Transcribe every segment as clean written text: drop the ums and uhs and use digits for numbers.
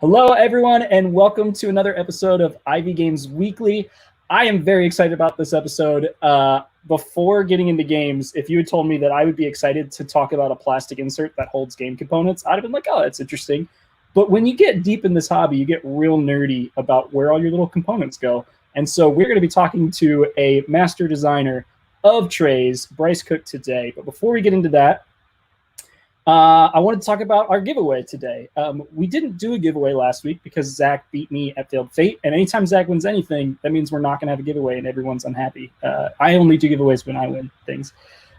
Hello, everyone, and welcome to another episode of Ivy Games Weekly. I am very excited about this episode. Before getting into games, if you had told me that I would be excited to talk about a plastic insert that holds game components, I'd have been like, oh, that's interesting. But when you get deep in this hobby, you get real nerdy about where all your little components go. And so we're going to be talking to a master designer of Trayz, Bryce Cook, today. But before we get into that, I wanted to talk about our giveaway today. We didn't do a giveaway last week because Zach beat me at Failed Fate. And anytime Zach wins anything, that means we're not going to have a giveaway and everyone's unhappy. I only do giveaways when I win things.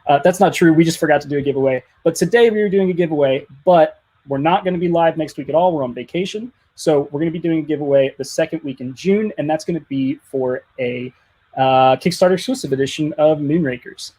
That's not true. We just forgot to do a giveaway. But today we were doing a giveaway, but we're not going to be live next week at all. We're on vacation. So we're going to be doing a giveaway the second week in June, and that's going to be for a Kickstarter exclusive edition of Moonrakers.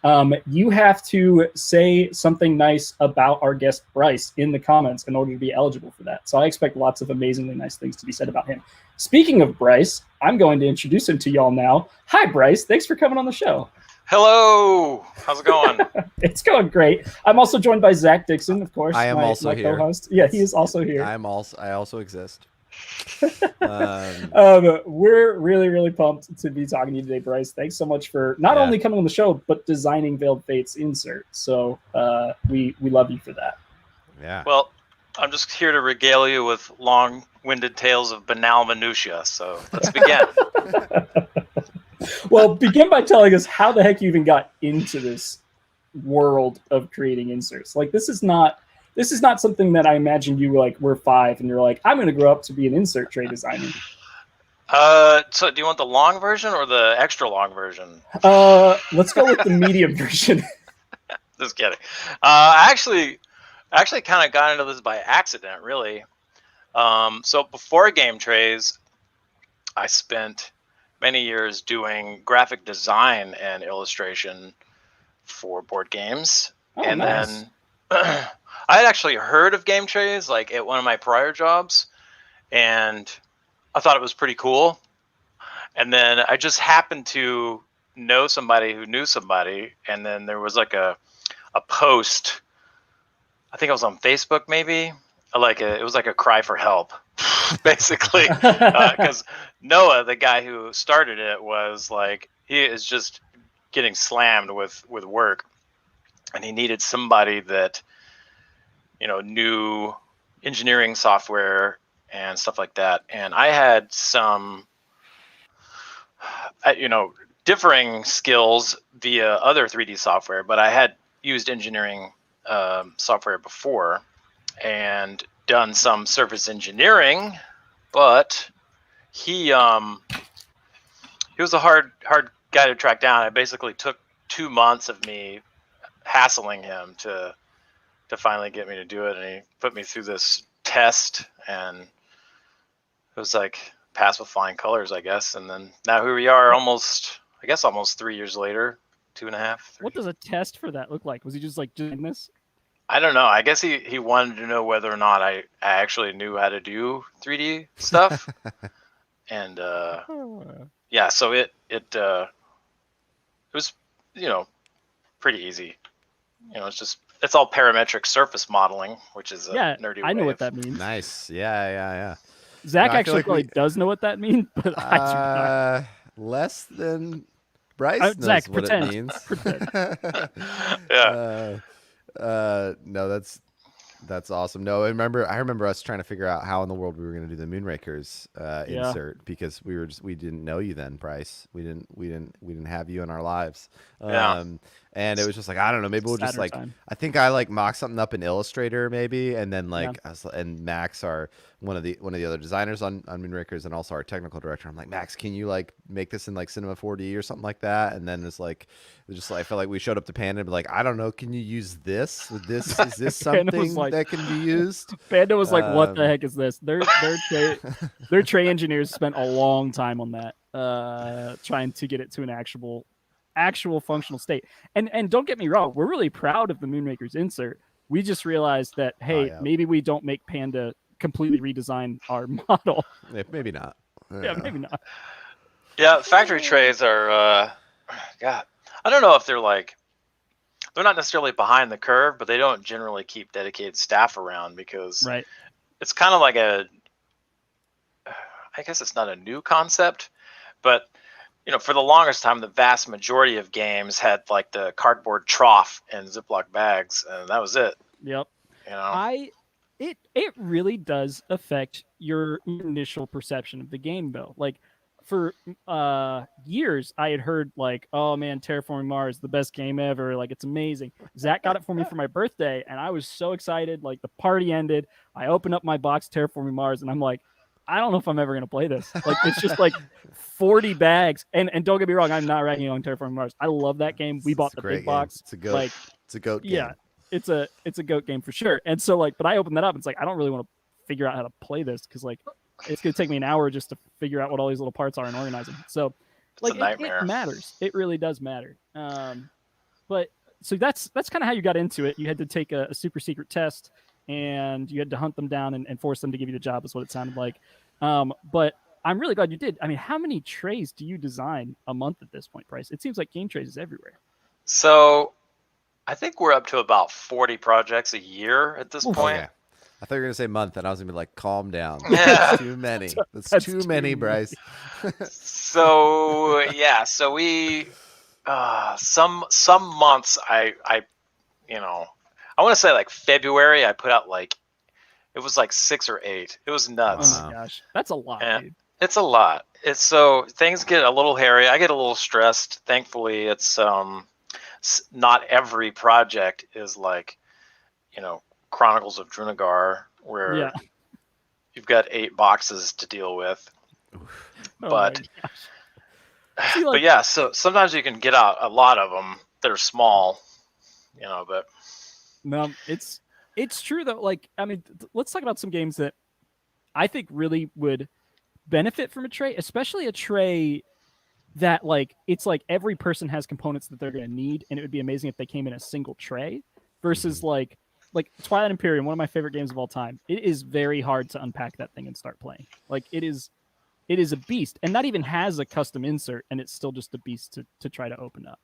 You have to say something nice about our guest Bryce in the comments in order to be eligible for that. So I expect lots of amazingly nice things to be said about him. Speaking of Bryce, I'm going to introduce him to y'all now. Hi, Bryce. Thanks for coming on the show. Hello. How's it going? It's going great. I'm also joined by Zach Dixon, of course. I am also here. Co-host. Yeah, he is also here. I also exist. We're really pumped to be talking to you today, Bryce. Thanks so much for not only coming on the show but designing Veiled Fate's insert. So we love you for that. Yeah. Well, I'm just here to regale you with long-winded tales of banal minutia. So let's begin. Well, begin by telling us how the heck you even got into this world of creating inserts. Like this is not something that I imagined you were 5 and you're like, I'm going to grow up to be an insert tray designer. So do you want the long version or the extra long version? Let's go with the medium version. Just kidding. I actually kind of got into this by accident, really. So before Game Trayz, I spent many years doing graphic design and illustration for board games. Oh, and nice. Then I had actually heard of Game Trayz at one of my prior jobs, and I thought it was pretty cool. And then I just happened to know somebody who knew somebody, and then there was a post. I think it was on Facebook, maybe. It was like a cry for help, basically, because Noah, the guy who started it, was he is just getting slammed with work, and he needed somebody that knew engineering software and stuff like that. And I had some, differing skills via other 3D software, but I had used engineering software before and done some surface engineering, but he was a hard guy to track down. It basically took 2 months of me hassling him to finally get me to do it, and he put me through this test, and it was passed with flying colors, I guess. And then now here we are, almost 3 years later, 2.5. 3. What does a test for that look like? Was he just doing this? I don't know. I guess he wanted to know whether or not I actually knew how to do 3D stuff. And yeah, so it was pretty easy. It's all parametric surface modeling, which is a nerdy way. I know what that means. Nice. Yeah. Zach No, actually probably does know what that means, but I do not. Less than Bryce knows Zach, what pretend. it means. Yeah. No, that's awesome. No, I remember us trying to figure out how in the world we were going to do the Moonrakers insert, because we didn't know you then, Bryce. We didn't have you in our lives. And it was just I don't know, maybe we'll just time. I think I mocked something up in Illustrator maybe, and then and Max, one of the other designers on Moonrakers and also our technical director, I'm like, Max, can you make this in Cinema 4D or something like that? And then I felt like we showed up to Panda and be like, I don't know, can you use this? Is this something that can be used? Panda was like, what the heck is this? Their tray engineers spent a long time on that, trying to get it to an actual functional state. And don't get me wrong, we're really proud of the Moonrakers insert. We just realized that, hey, maybe we don't make Panda completely redesign our model. Yeah, maybe not. Yeah, maybe not. Yeah, factory trays are, God, I don't know if they're not necessarily behind the curve, but they don't generally keep dedicated staff around because Right. it's kind of like a I guess it's not a new concept, but for the longest time, the vast majority of games had like the cardboard trough and Ziploc bags, and that was it. Yep. You know, It really does affect your initial perception of the game, though. Like for years, I had heard like, "Oh man, Terraforming Mars, the best game ever! Like it's amazing." Zach got it for me for my birthday, and I was so excited. Like the party ended, I opened up my box Terraforming Mars, and I'm like, I don't know if I'm ever gonna play this. Like it's just like 40 bags, and don't get me wrong, I'm not ragging on Terraforming Mars. I love that game. We bought the big box. It's a goat. Like it's a goat game. yeah. It's a goat game for sure. And so like, but I opened that up and it's like, I don't really want to figure out how to play this because like it's gonna take me an hour just to figure out what all these little parts are and organize them. So like it matters. It really does matter. But so that's kind of how you got into it. You had to take a super secret test and you had to hunt them down and force them to give you the job is what it sounded like. But I'm really glad you did. I mean, how many trays do you design a month at this point, Bryce? It seems like Game Trayz is everywhere. So I think we're up to about 40 projects a year at this point. Okay. I thought you were going to say month, and I was going to be like, calm down. Yeah. That's too many. That's too many, Bryce. So, yeah. So we, some months I want to say like February, I put out like, it was like 6 or 8. It was nuts. Oh my gosh. That's a lot, dude. It's a lot. So things get a little hairy. I get a little stressed. Thankfully, it's, not every project is like, Chronicles of Drunagar, where you've got 8 boxes to deal with. But yeah, so sometimes you can get out a lot of them that are small, but no, it's true though. Like, I mean, let's talk about some games that I think really would benefit from a tray, especially a tray that like it's like every person has components that they're going to need, and it would be amazing if they came in a single tray versus like Twilight Imperium, one of my favorite games of all time. It is very hard to unpack that thing and start playing. Like it is a beast, and that even has a custom insert, and it's still just a beast to try to open up.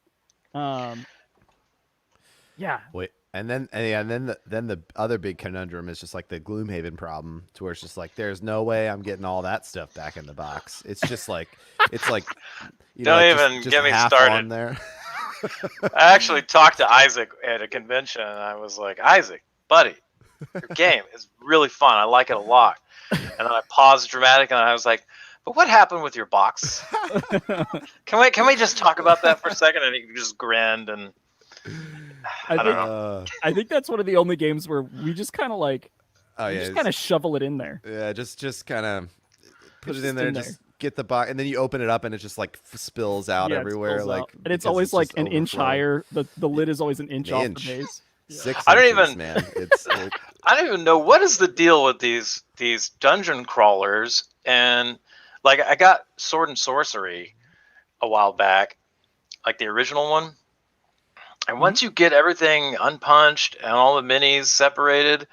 Yeah. Wait, and then the other big conundrum is just like the Gloomhaven problem, to where it's just like there's no way I'm getting all that stuff back in the box. It's just like don't even get me started on there. I actually talked to Isaac at a convention, and I was like, Isaac, buddy, your game is really fun. I like it a lot. And then I paused dramatic, and I was like, but what happened with your box? Can we just talk about that for a second? And he just grinned, and I don't know. I think that's one of the only games where we just kind of like, just kind of shovel it in there. Yeah, just kind of put it in there, just get the box, and then you open it up, and it just like spills out everywhere. Spills out. And it's always like an inch higher. The lid is always an inch off the base. 6 I don't inches, even, man. I don't even know what is the deal with these dungeon crawlers. And like I got Sword and Sorcery a while back, like the original one. And once you get everything unpunched and all the minis separated,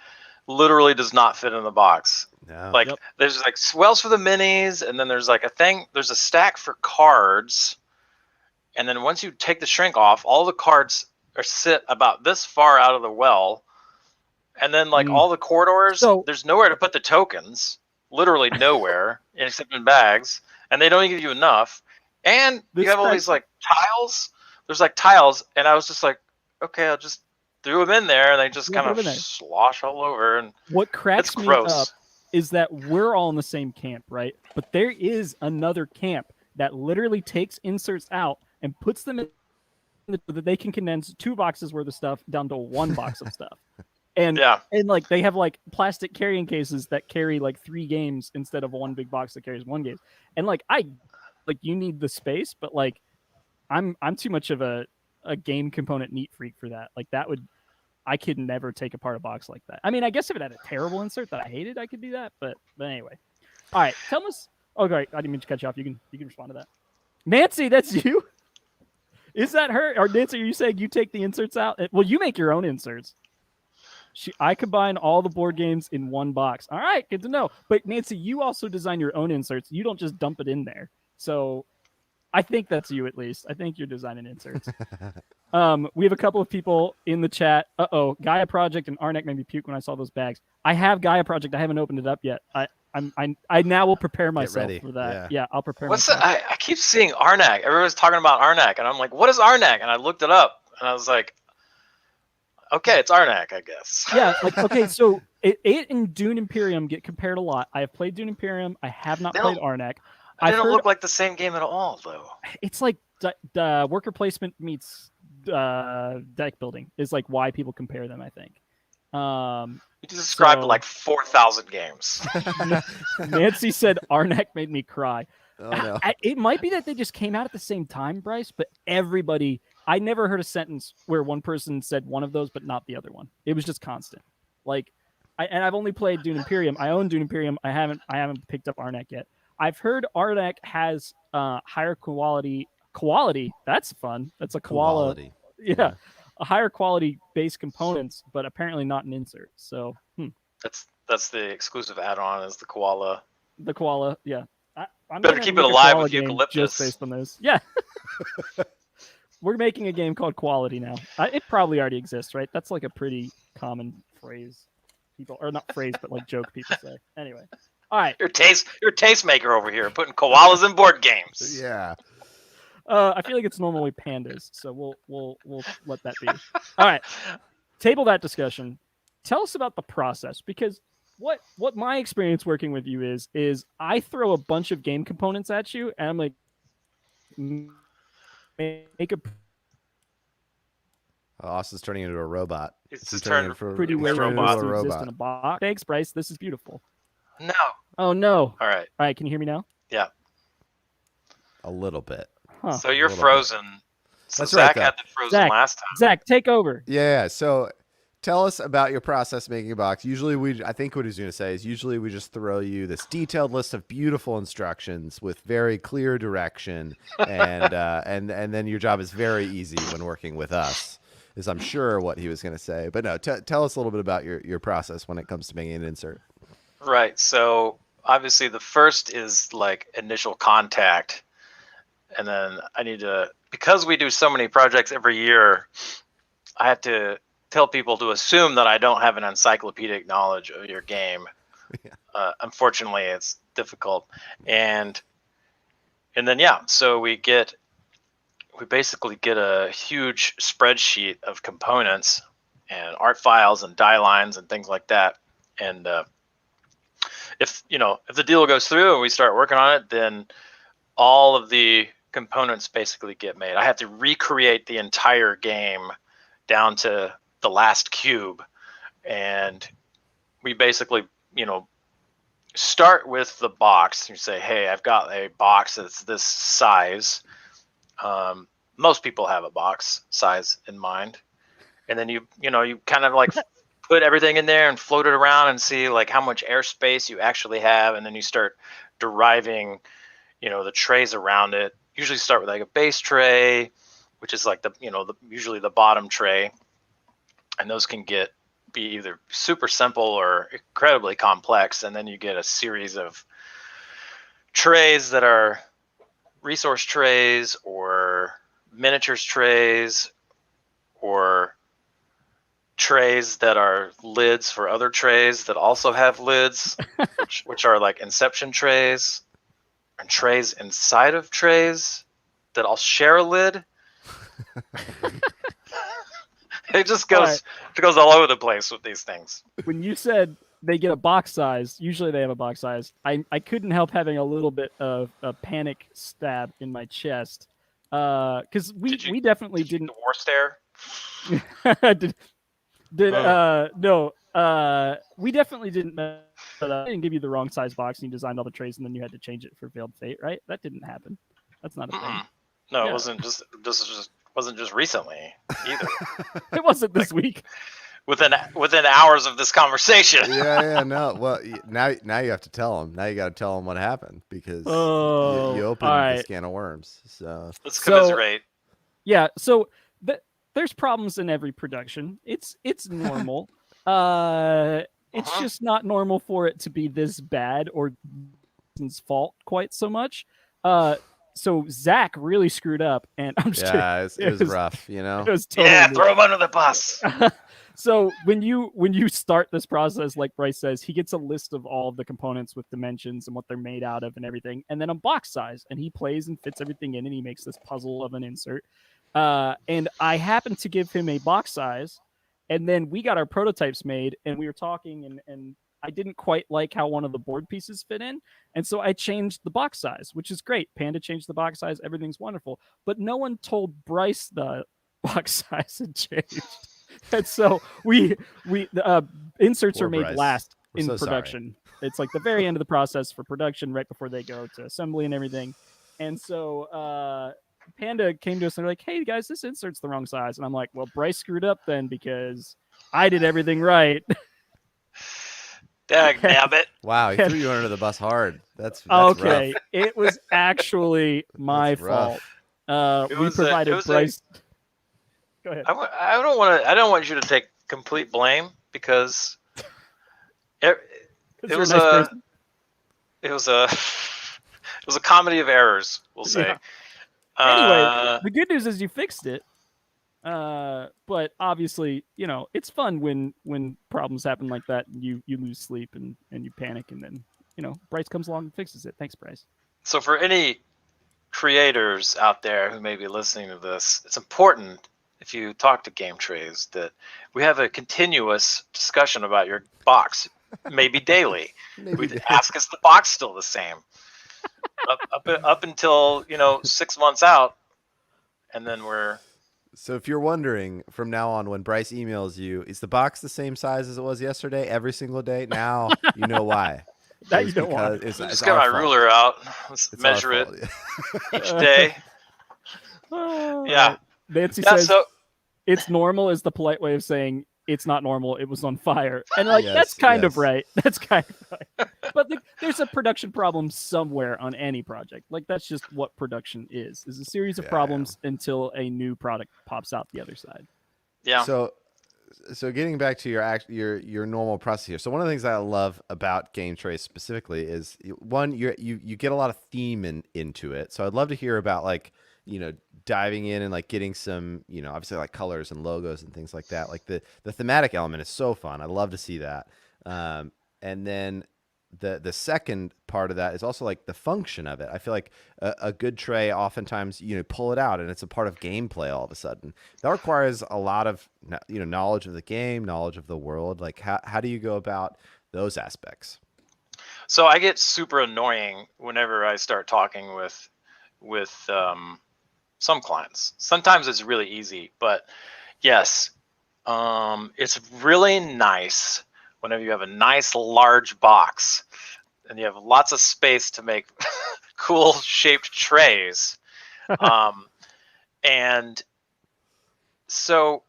literally does not fit in the box. No. Like there's like swells for the minis, and then there's like there's a stack for cards. And then once you take the shrink off, all the cards sit about this far out of the well. And then like all the corridors, there's nowhere to put the tokens, literally nowhere except in bags. And they don't give you enough. And you have all these like tiles. There's like tiles, and I was just like, okay, I'll just threw them in there, and they just kind of slosh all over. And what cracks me up is that we're all in the same camp, right? But there is another camp that literally takes inserts out and puts them in so that they can condense 2 boxes worth of stuff down to 1 box of stuff. And like they have like plastic carrying cases that carry like 3 games instead of 1 big box that carries 1 game. And like you need the space, but like I'm too much of a game component neat freak for that. Like I could never take apart a box like that. I mean, I guess if it had a terrible insert that I hated, I could do that. But anyway, all right. Tell us. Okay, I didn't mean to cut you off. You can respond to that. Nancy, that's you. Is that her? Or Nancy, are you saying you take the inserts out? Well, you make your own inserts. I combine all the board games in 1 box. All right, good to know. But Nancy, you also design your own inserts. You don't just dump it in there. So I think that's you, at least. I think you're designing inserts. We have a couple of people in the chat. Gaia Project and Arnek made me puke when I saw those bags. I have Gaia Project. I haven't opened it up yet. I now will prepare myself ready. for that. Yeah. Yeah, I'll prepare What's myself. I keep seeing Arnak. Everyone's talking about Arnak, and I'm like, what is Arnak? And I looked it up, and I was like, okay, it's Arnak, I guess. Yeah, like okay, so it and Dune Imperium get compared a lot. I have played Dune Imperium. I have not They played don't- Arnak. It I've didn't heard look like the same game at all, though. it's like the worker placement meets deck building is like why people compare them. I think. You just described So- like 4,000 games. Nancy said Arnak made me cry. Oh no. It might be that they just came out at the same time, Bryce, but everybody, I never heard a sentence where one person said one of those, but not the other one. It was just constant. Like, and I've only played Dune Imperium. I own Dune Imperium. I haven't picked up Arnak yet. I've heard Arnak has higher quality. That's fun. That's a koala. Quality. Yeah, a higher quality base components, but apparently not an insert. So That's the exclusive add-on is the koala. the koala, yeah. I'm Better gonna keep make it a alive koala with game eucalyptus. just based on those. Yeah. We're making a game called Quality now. It probably already exists, right? That's like a pretty common phrase. People, or not phrase, but like joke people say. Anyway. All right. You're a tastemaker over here, putting koalas in board games. Yeah. I feel like it's normally pandas, so we'll let that be. All right. Table that discussion. Tell us about the process, because what my experience working with you is I throw a bunch of game components at you, and I'm like, make a Austin's turning into a robot. It's He's just turning turned. into pretty he's way turning robot. into to a exist in robot. a box. Thanks, Bryce. This is beautiful. No. Oh no! All right. All right, can you hear me now? A little bit. Huh. So you're little bit. frozen. So That's right, Zach though. had the frozen Zach. last time. Zach, take over. Yeah. So tell us about your process making a box. Usually I think what he's going to say is usually we just throw you this detailed list of beautiful instructions with very clear direction. And then your job is very easy when working with us, is I'm sure what he was going to say. But no, tell us a little bit about your process when it comes to making an insert. Right. So obviously the first is like initial contact. And then I need to, because we do so many projects every year, I have to tell people to assume that I don't have an encyclopedic knowledge of your game. Yeah. Unfortunately, it's difficult. And then, yeah, so we basically get a huge spreadsheet of components and art files and die lines and things like that. And if the deal goes through and we start working on it, then all of the components basically get made. I have to recreate the entire game down to the last cube, and we basically start with the box. You say, hey, I've got a box that's this size. Most people have a box size in mind, and then you kind of like put everything in there and float it around and see like how much airspace you actually have, and then you start deriving the trays around it. Usually start with like a base tray, which is like usually the bottom tray, and those can be either super simple or incredibly complex, and then you get a series of trays that are resource trays or miniatures trays or trays that are lids for other trays that also have lids, which are like inception trays, and trays inside of trays that all share a lid. It just goes all over the place with these things. When you said they get a box size, usually they have a box size, I couldn't help having a little bit of a panic stab in my chest. Because we definitely didn't. The war stare. We definitely didn't. I didn't give you the wrong size box, and you designed all the trays, and then you had to change it for Veiled Fate, right? That didn't happen. That's not a thing. No, Yeah. it wasn't just. This wasn't just recently either. It wasn't this week. Within hours of this conversation. Yeah. No. Well, now you have to tell him. Now you got to tell him what happened, because you opened this can of worms. So Let's commiserate. Yeah. So there's problems in every production. It's normal. It's just not normal for it to be this bad or his fault quite so much. So Zach really screwed up, and I'm just kidding. it was rough. It was totally Yeah, throw him under the bus. So when you start this process, like Bryce says, he gets a list of all of the components with dimensions and what they're made out of and everything, and then a box size, and he plays and fits everything in, and he makes this puzzle of an insert. And I happened to give him a box size, and then we got our prototypes made, and we were talking, and I didn't quite like how one of the board pieces fit in, and so I changed the box size, which is great. Panda changed the box size, everything's wonderful, but no one told Bryce the box size had changed. And so we inserts Poor are made Bryce. last We're in so sorry. production. It's like the very end of the process for production, right before they go to assembly and everything. And so Panda came to us and they're like, "Hey guys, this insert's the wrong size." And I'm like, "Well, Bryce screwed up then because I did everything right." Dag nabbit. Wow, he threw you under the bus hard. That's Okay, rough. it was actually my That's rough. fault. It We was provided Bryce. Go ahead. I don't want you to take complete blame because it You're a was nice a person. it was a it was a comedy of errors, we'll say. Yeah. Anyway, the good news is you fixed it. But obviously, it's fun when problems happen like that. And you lose sleep and you panic, and then Bryce comes along and fixes it. Thanks, Bryce. So for any creators out there who may be listening to this, it's important if you talk to Game Trayz that we have a continuous discussion about your box, maybe daily. We'd ask, is the box still the same? Up until 6 months out, and then we're. So if you're wondering, from now on, when Bryce emails you, is the box the same size as it was yesterday every single day? Now you know why. Now It's you know why. because Just get my ruler out. Let's It's measure our it fault. each day. Yeah. Nancy Yeah. says So it's normal is the polite way of saying it's not normal. It was on fire, and Yes, that's kind of yes. right. That's kind of right. But there's a production problem somewhere on any project. Like that's just what production is a series of Yeah, problems until a new product pops out the other side. yeah. So getting back to your normal process here. So one of the things that I love about Game Trayz specifically is one, you get a lot of theme into it. So I'd love to hear about diving in and getting some, obviously colors and logos and things like that. Like the thematic element is so fun. I love to see that. And then the second part of that is also the function of it. I feel like a good tray, oftentimes, pull it out and it's a part of gameplay all of a sudden. That requires a lot of, knowledge of the game, knowledge of the world. How do you go about those aspects? So I get super annoying whenever I start talking with some clients. Sometimes it's really easy, but yes, it's really nice whenever you have a nice large box and you have lots of space to make cool shaped trays. And so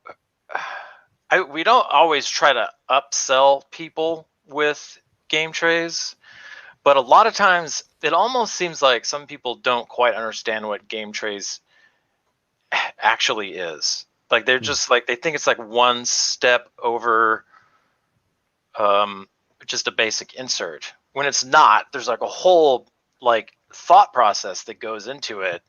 we don't always try to upsell people with Game Trayz, but a lot of times it almost seems like some people don't quite understand what Game Trayz actually is. They're just they think it's one step over just a basic insert, when it's not. There's a whole thought process that goes into it.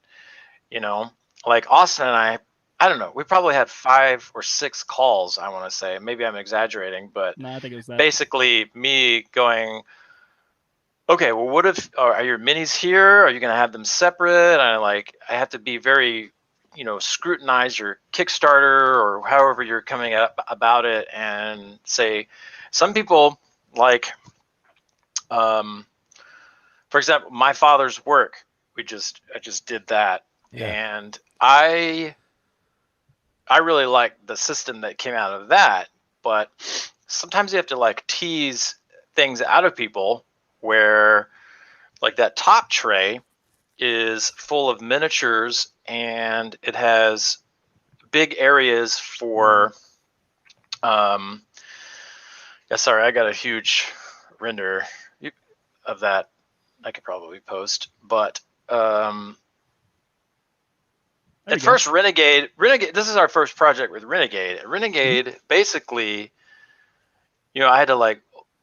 Austin and I don't know, we probably had 5 or 6 calls, I want to say. Maybe I'm exaggerating, but No, I think it was that. basically me going, okay, well, what if are your minis here? Are you going to have them separate? I have to be very scrutinize your Kickstarter or however you're coming up about it, and say some people for example, my father's work, I just did that. Yeah. And I really like the system that came out of that, but sometimes you have to tease things out of people where that top tray is full of miniatures and it has big areas for sorry, I got a huge render of that I could probably post, but at first Renegade, this is our first project with Renegade. Basically, I had to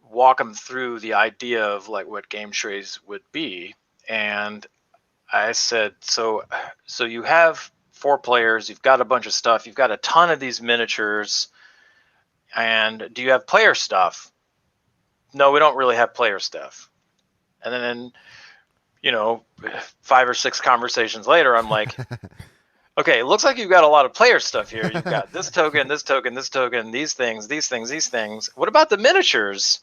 walk them through the idea of what Game Trayz would be, and I said, so you have 4 players, you've got a bunch of stuff, you've got a ton of these miniatures, And do you have player stuff? No, we don't really have player stuff. And then, 5 or 6 conversations later, I'm like, okay, it looks like you've got a lot of player stuff here. You've got this token, this token, this token, these things, these things, these things. What about the miniatures?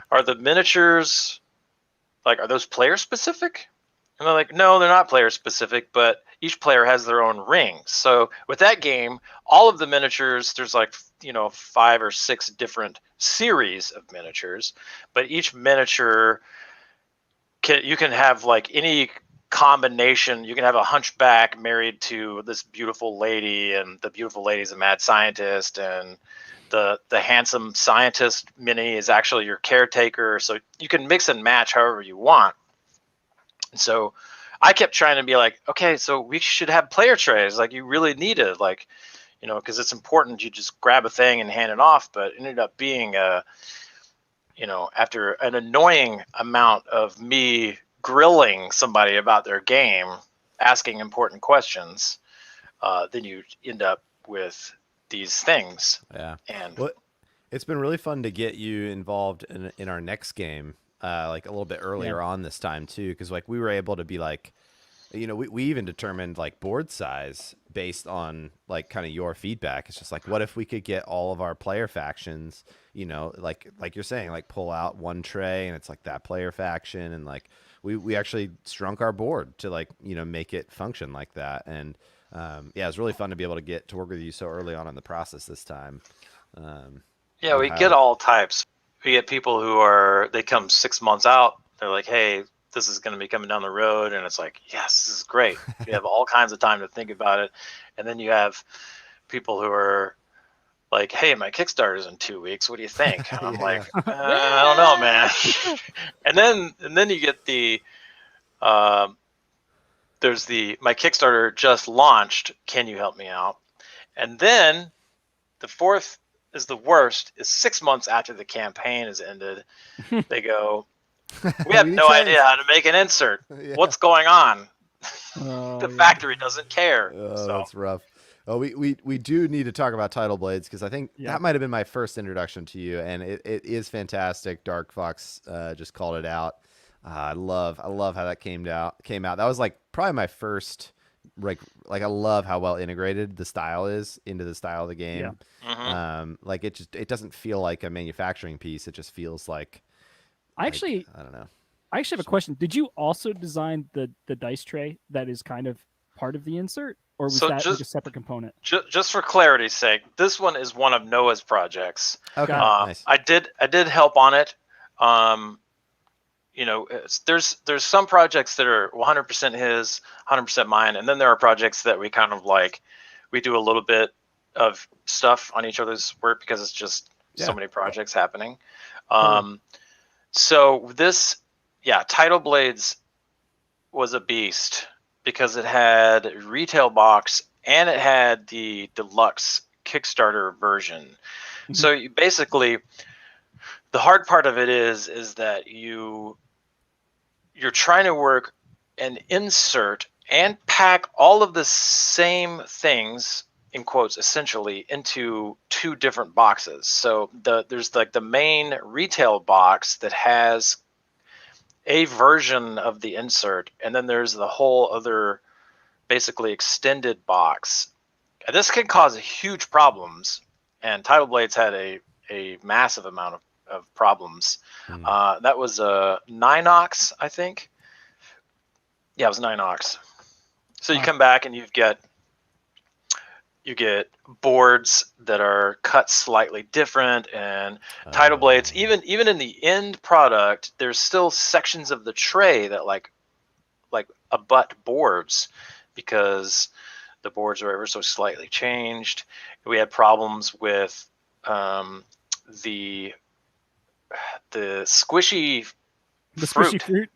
Are the miniatures, like, are those player specific? And they're like, no, they're not player specific, but each player has their own rings. So with that game, all of the miniatures, there's like, 5 or 6 different series of miniatures, but each miniature, you can have like any combination. You can have a hunchback married to this beautiful lady, and the beautiful lady's a mad scientist, and the handsome scientist mini is actually your caretaker. So you can mix and match however you want. So I kept trying to be like, okay, so we should have player trays. Like, you really need it, like, because it's important. You just grab a thing and hand it off. But it ended up being after an annoying amount of me grilling somebody about their game, asking important questions, then you end up with these things. Yeah. And well, it's been really fun to get you involved in our next game, like a little bit earlier on this time too, because like we were able to be like, we even determined like board size based on like kind of your feedback. It's just like, what if we could get all of our player factions, like you're saying, like pull out one tray and it's like that player faction, and like we actually shrunk our board to like make it function like that. And it was really fun to be able to get to work with you so early on in the process this time. We get all types. We get people who they come 6 months out. They're like, hey, this is going to be coming down the road. And it's like, yes, this is great. You have all kinds of time to think about it. And then you have people who are like, hey, my Kickstarter is in 2 weeks. What do you think? And I'm like, I don't know, man. and then you get there's my Kickstarter just launched. Can you help me out? And then the fourth is the worst, is 6 months after the campaign has ended. They go, we have no idea how to make an insert. Yeah. What's going on? The factory doesn't care. That's rough. Oh, we do need to talk about Tidal Blades, because I think that might have been my first introduction to you, and it is fantastic. Dark Fox just called it out. I love how that came out. That was like probably my first, like I love how well integrated the style is into the style of the game. Yeah. Mm-hmm. Like it doesn't feel like a manufacturing piece. It just feels like I don't know. I actually have a question. Did you also design the dice tray that is kind of part of the insert, or was that like a separate component? Just for clarity's sake, this one is one of Noah's projects. Okay, nice. I did help on it. There's some projects that are 100% his, 100% mine, and then there are projects that we kind of like, we do a little bit of stuff on each other's work because it's just so many projects happening. So this, Tidal Blades was a beast because it had retail box and it had the deluxe Kickstarter version. Mm-hmm. So you basically, the hard part of it is that you're trying to work an insert and pack all of the same things, in quotes, essentially, into 2 different boxes. So there's like the main retail box that has a version of the insert, and then there's the whole other basically extended box. And this can cause huge problems, and Tidal Blades had a massive amount of problems. That was a 9-ox, I think. Yeah, it was 9-ox. So you come back and you get boards that are cut slightly different, and Tidal Blades, even in the end product, there's still sections of the tray that like abut boards because the boards are ever so slightly changed. We had problems with the squishy fruit.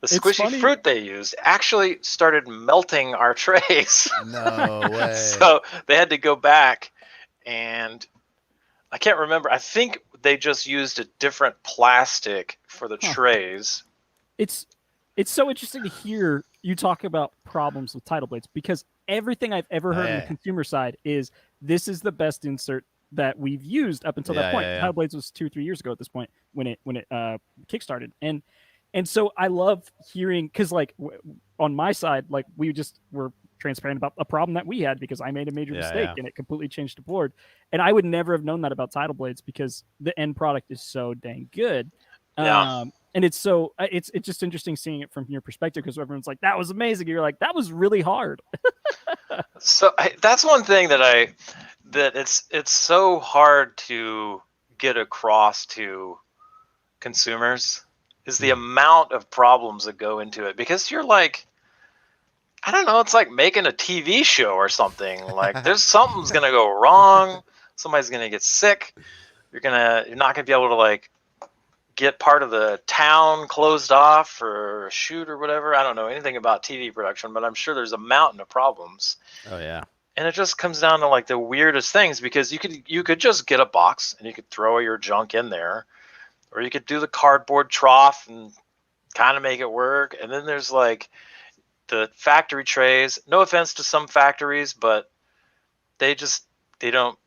The squishy fruit they used actually started melting our trays. No way. So they had to go back, and I can't remember. I think they just used a different plastic for the trays. It's so interesting to hear you talk about problems with Tidal Blades, because everything I've ever heard on the consumer side is this is the best insert that we've used up until that point. Yeah. Title Blades was 2-3 years ago at this point when it kickstarted, and so I love hearing, because like on my side, like we just were transparent about a problem that we had because I made a major mistake and it completely changed the board, and I would never have known that about Title Blades because the end product is so dang good. And it's just interesting seeing it from your perspective, because everyone's like, that was amazing. You're like, that was really hard. So that's one thing that it's so hard to get across to consumers is the amount of problems that go into it, because you're like, I don't know, it's like making a TV show or something. Like there's something's gonna go wrong, somebody's gonna get sick, you're not gonna be able to like get part of the town closed off for a shoot or whatever. I don't know anything about TV production, but I'm sure there's a mountain of problems. Oh yeah. And it just comes down to like the weirdest things, because you could just get a box and you could throw your junk in there, or you could do the cardboard trough and kind of make it work. And then there's like the factory trays. No offense to some factories, but they don't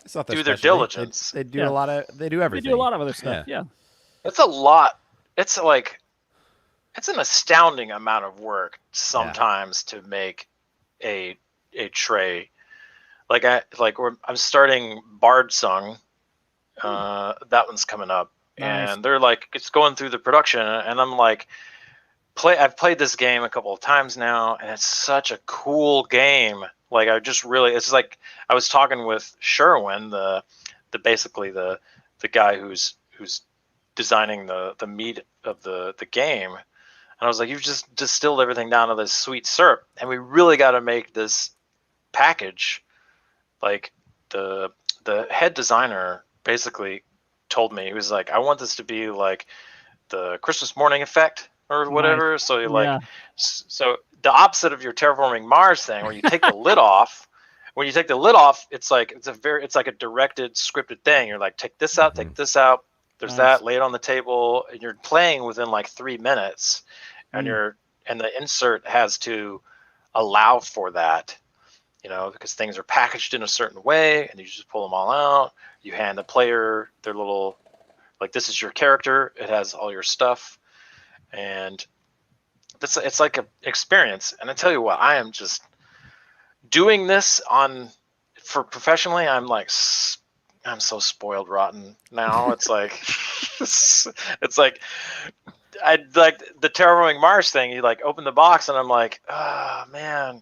It's not do their specialty. diligence. They do everything. They do a lot of other stuff. Yeah. It's a lot. It's like, it's an astounding amount of work sometimes to make a tray. Like I'm starting Bard Sung. That one's coming up. Nice. And they're like, it's going through the production, and I'm like, I've played this game a couple of times now, and it's such a cool game. Like it's like I was talking with Sherwin, basically the guy who's designing the meat of the game, and I was like, you've just distilled everything down to this sweet syrup, and we really got to make this package. Like the head designer basically told me, he was like, I want this to be like the Christmas morning effect or whatever. Nice. So so the opposite of your Terraforming Mars thing, where you take the lid off. When you take the lid off, it's like a directed, scripted thing. You're like, take this out, take this out. There's that. Lay it on the table, and you're playing within like 3 minutes, and the insert has to allow for that, because things are packaged in a certain way, and you just pull them all out. You hand the player their little, like, this is your character. It has all your stuff, and it's like an experience. And I tell you what, I am just doing this for professionally. I'm so spoiled rotten now. It's like, it's like, I like the Terraforming Mars thing. You like open the box, and I'm like, oh man,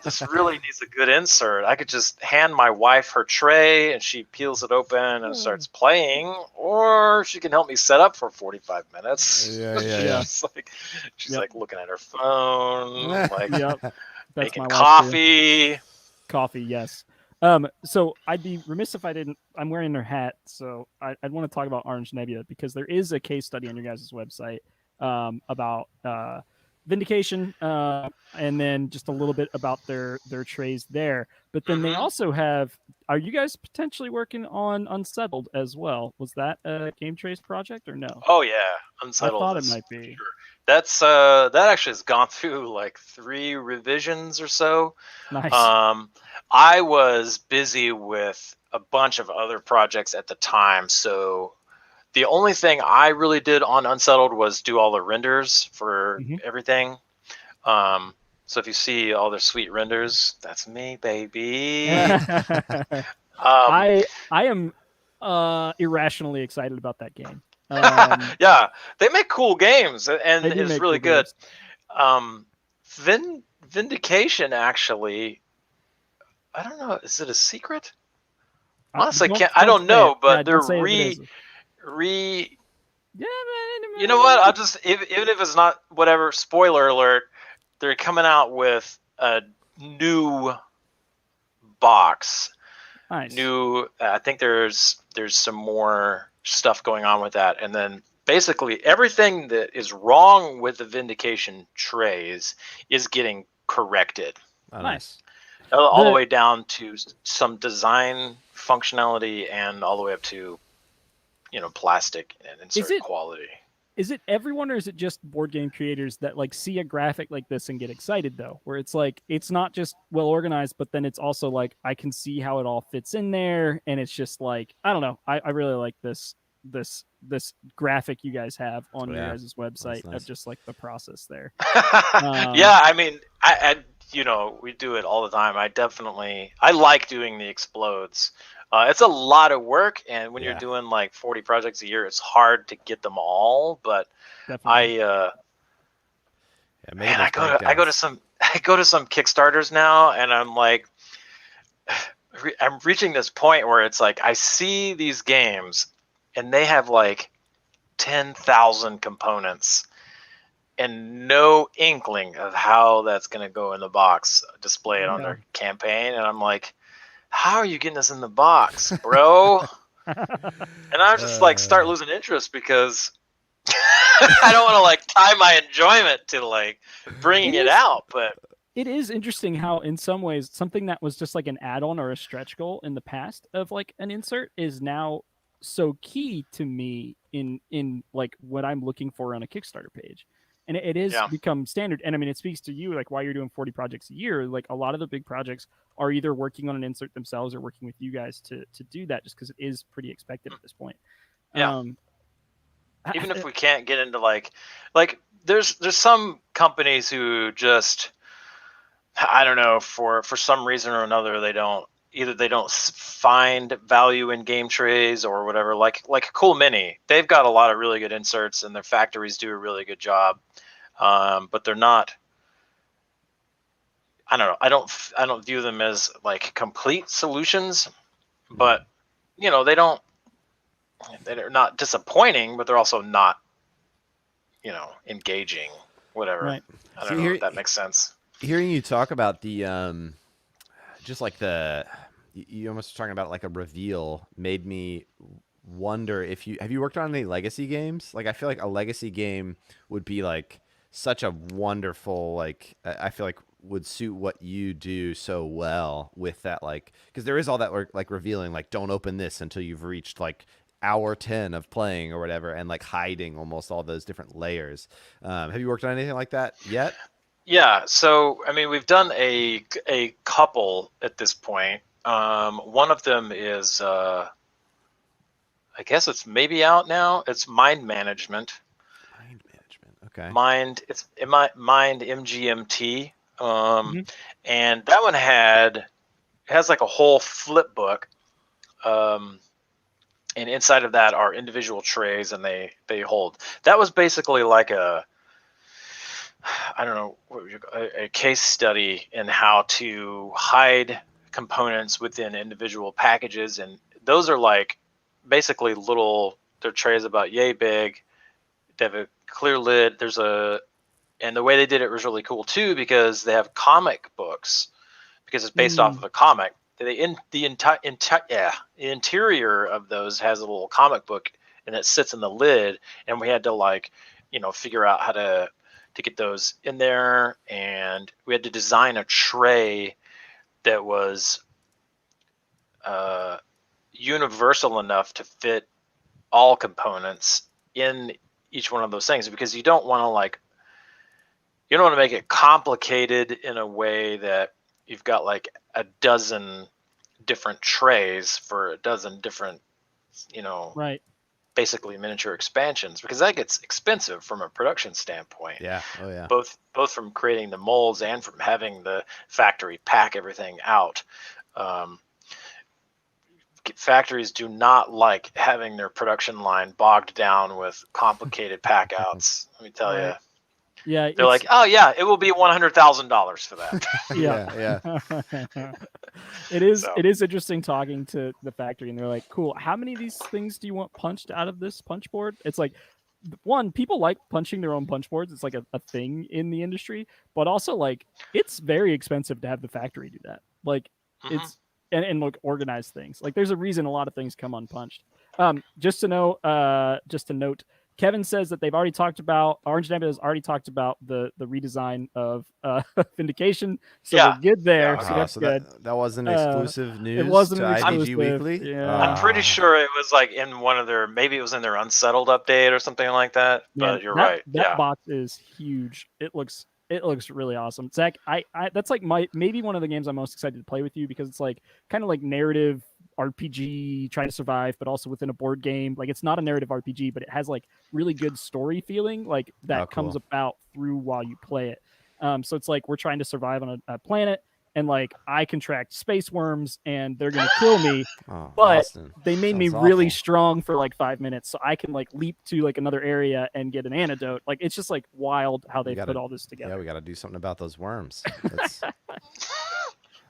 this really needs a good insert. I could just hand my wife her tray, and she peels it open and starts playing, or she can help me set up for 45 minutes. She's like looking at her phone, like making coffee. Coffee, yes. So I'd be remiss if I didn't. I'm wearing their hat, so I'd want to talk about Orange Nebula, because there is a case study on your guys' website about Vindication, and then just a little bit about their trays there. But then they also have. Are you guys potentially working on Unsettled as well? Was that a Game Trayz project or no? Oh yeah, Unsettled. I thought it might be. Sure. That's that actually has gone through like 3 revisions or so. Nice. I was busy with a bunch of other projects at the time, so the only thing I really did on Unsettled was do all the renders for everything. So if you see all their sweet renders, that's me, baby. I am irrationally excited about that game. Yeah, they make cool games, and it's really good. Vindication, actually, I don't know. Is it a secret? Honestly, I don't know, but they're you know what? I'll just, even if it's not whatever, spoiler alert, they're coming out with a new box. Nice. I think there's some more stuff going on with that, and then basically everything that is wrong with the Vindication trays is getting corrected. Oh, nice. All the way down to some design functionality, and all the way up to plastic and insert quality. Is it everyone, or is it just board game creators that like see a graphic like this and get excited though? Where it's like it's not just well organized, but then it's also like I can see how it all fits in there, and it's just like I don't know. I really like this graphic you guys have on your guys' website nice. of just like the process there. Yeah, I mean, I we do it all the time. I like doing the explodes. It's a lot of work, and when you're doing like 40 projects a year, it's hard to get them all. But Definitely. I go to some Kickstarters now, and I'm like, I'm reaching this point where it's like I see these games, and they have like 10,000 components, and no inkling of how that's going to go in the box, display it on their campaign, and I'm like, how are you getting this in the box, bro? And I just like start losing interest because I don't want to like tie my enjoyment to like bringing it out. But it is interesting how in some ways something that was just like an add-on or a stretch goal in the past of like an insert is now so key to me in like what I'm looking for on a Kickstarter page. And it is become standard. And I mean, it speaks to you, like why you're doing 40 projects a year. Like a lot of the big projects are either working on an insert themselves or working with you guys to do that, just because it is pretty expected at this point. Yeah. Even if we can't get into like there's some companies who just, I don't know, for some reason or another, they don't find value in Game Trayz or whatever, like Cool Mini. They've got a lot of really good inserts, and their factories do a really good job. But they're not, I don't know. I don't view them as like complete solutions, but they're not disappointing, but they're also not, engaging, whatever. Right. I don't know if that makes sense. Hearing you talk about the, just like you almost talking about like a reveal made me wonder if have you worked on any legacy games? Like, I feel like a legacy game would be like such a wonderful, like, I feel like would suit what you do so well with that, like, because there is all that like revealing, like, don't open this until you've reached like hour 10 of playing or whatever, and like hiding almost all those different layers. Have you worked on anything like that yet? Yeah, so I mean, we've done a couple at this point. One of them is, I guess it's maybe out now. It's Mind Management. Mind Management, okay. Mind MGMT. And that one has like a whole flip book. And inside of that are individual trays, and they hold. That was basically like a case study in how to hide components within individual packages, and those are like basically they're trays about yay big. They have a clear lid. And the way they did it was really cool too, because they have comic books, because it's based off of a comic. The interior of those has a little comic book, and it sits in the lid, and we had to figure out how to get those in there, and we had to design a tray that was universal enough to fit all components in each one of those things, because you don't want to make it complicated in a way that you've got like a dozen different trays for a dozen different, right, basically miniature expansions, because that gets expensive from a production standpoint. Yeah. Oh yeah. Both from creating the molds and from having the factory pack everything out. Factories do not like having their production line bogged down with complicated pack outs. Let me tell you. Yeah, they're like, oh yeah, it will be $100,000 for that. Yeah. It is interesting talking to the factory, and they're like, cool, how many of these things do you want punched out of this punch board? It's like, one, people like punching their own punch boards. It's like a thing in the industry, but also like it's very expensive to have the factory do that. Like it's and like organize things. Like there's a reason a lot of things come unpunched. Just to note, Kevin says that they've already talked about Orange Nebula has already talked about the redesign of Vindication, so Yeah. we're good there. Yeah, So that's so good. that wasn't exclusive news wasn't to an IVG exclusive, Weekly. yeah. I'm pretty sure it was like in one of their, maybe it was in their Unsettled update or something like that. Man, But you're right. That box is huge. It looks really awesome. Zach, I that's like maybe one of the games I'm most excited to play with you because it's like kind of like narrative RPG, trying to survive, but also within a board game. Like it's not a narrative RPG, but it has like really good story feeling, like that comes about through while you play it. So it's like we're trying to survive on a planet, and like I contract space worms, and they're gonna kill me. But Austin. they made me really strong for like 5 minutes, so I can like leap to like another area and get an antidote. Like it's just like wild how they put all this together. Yeah, we got to do something about those worms.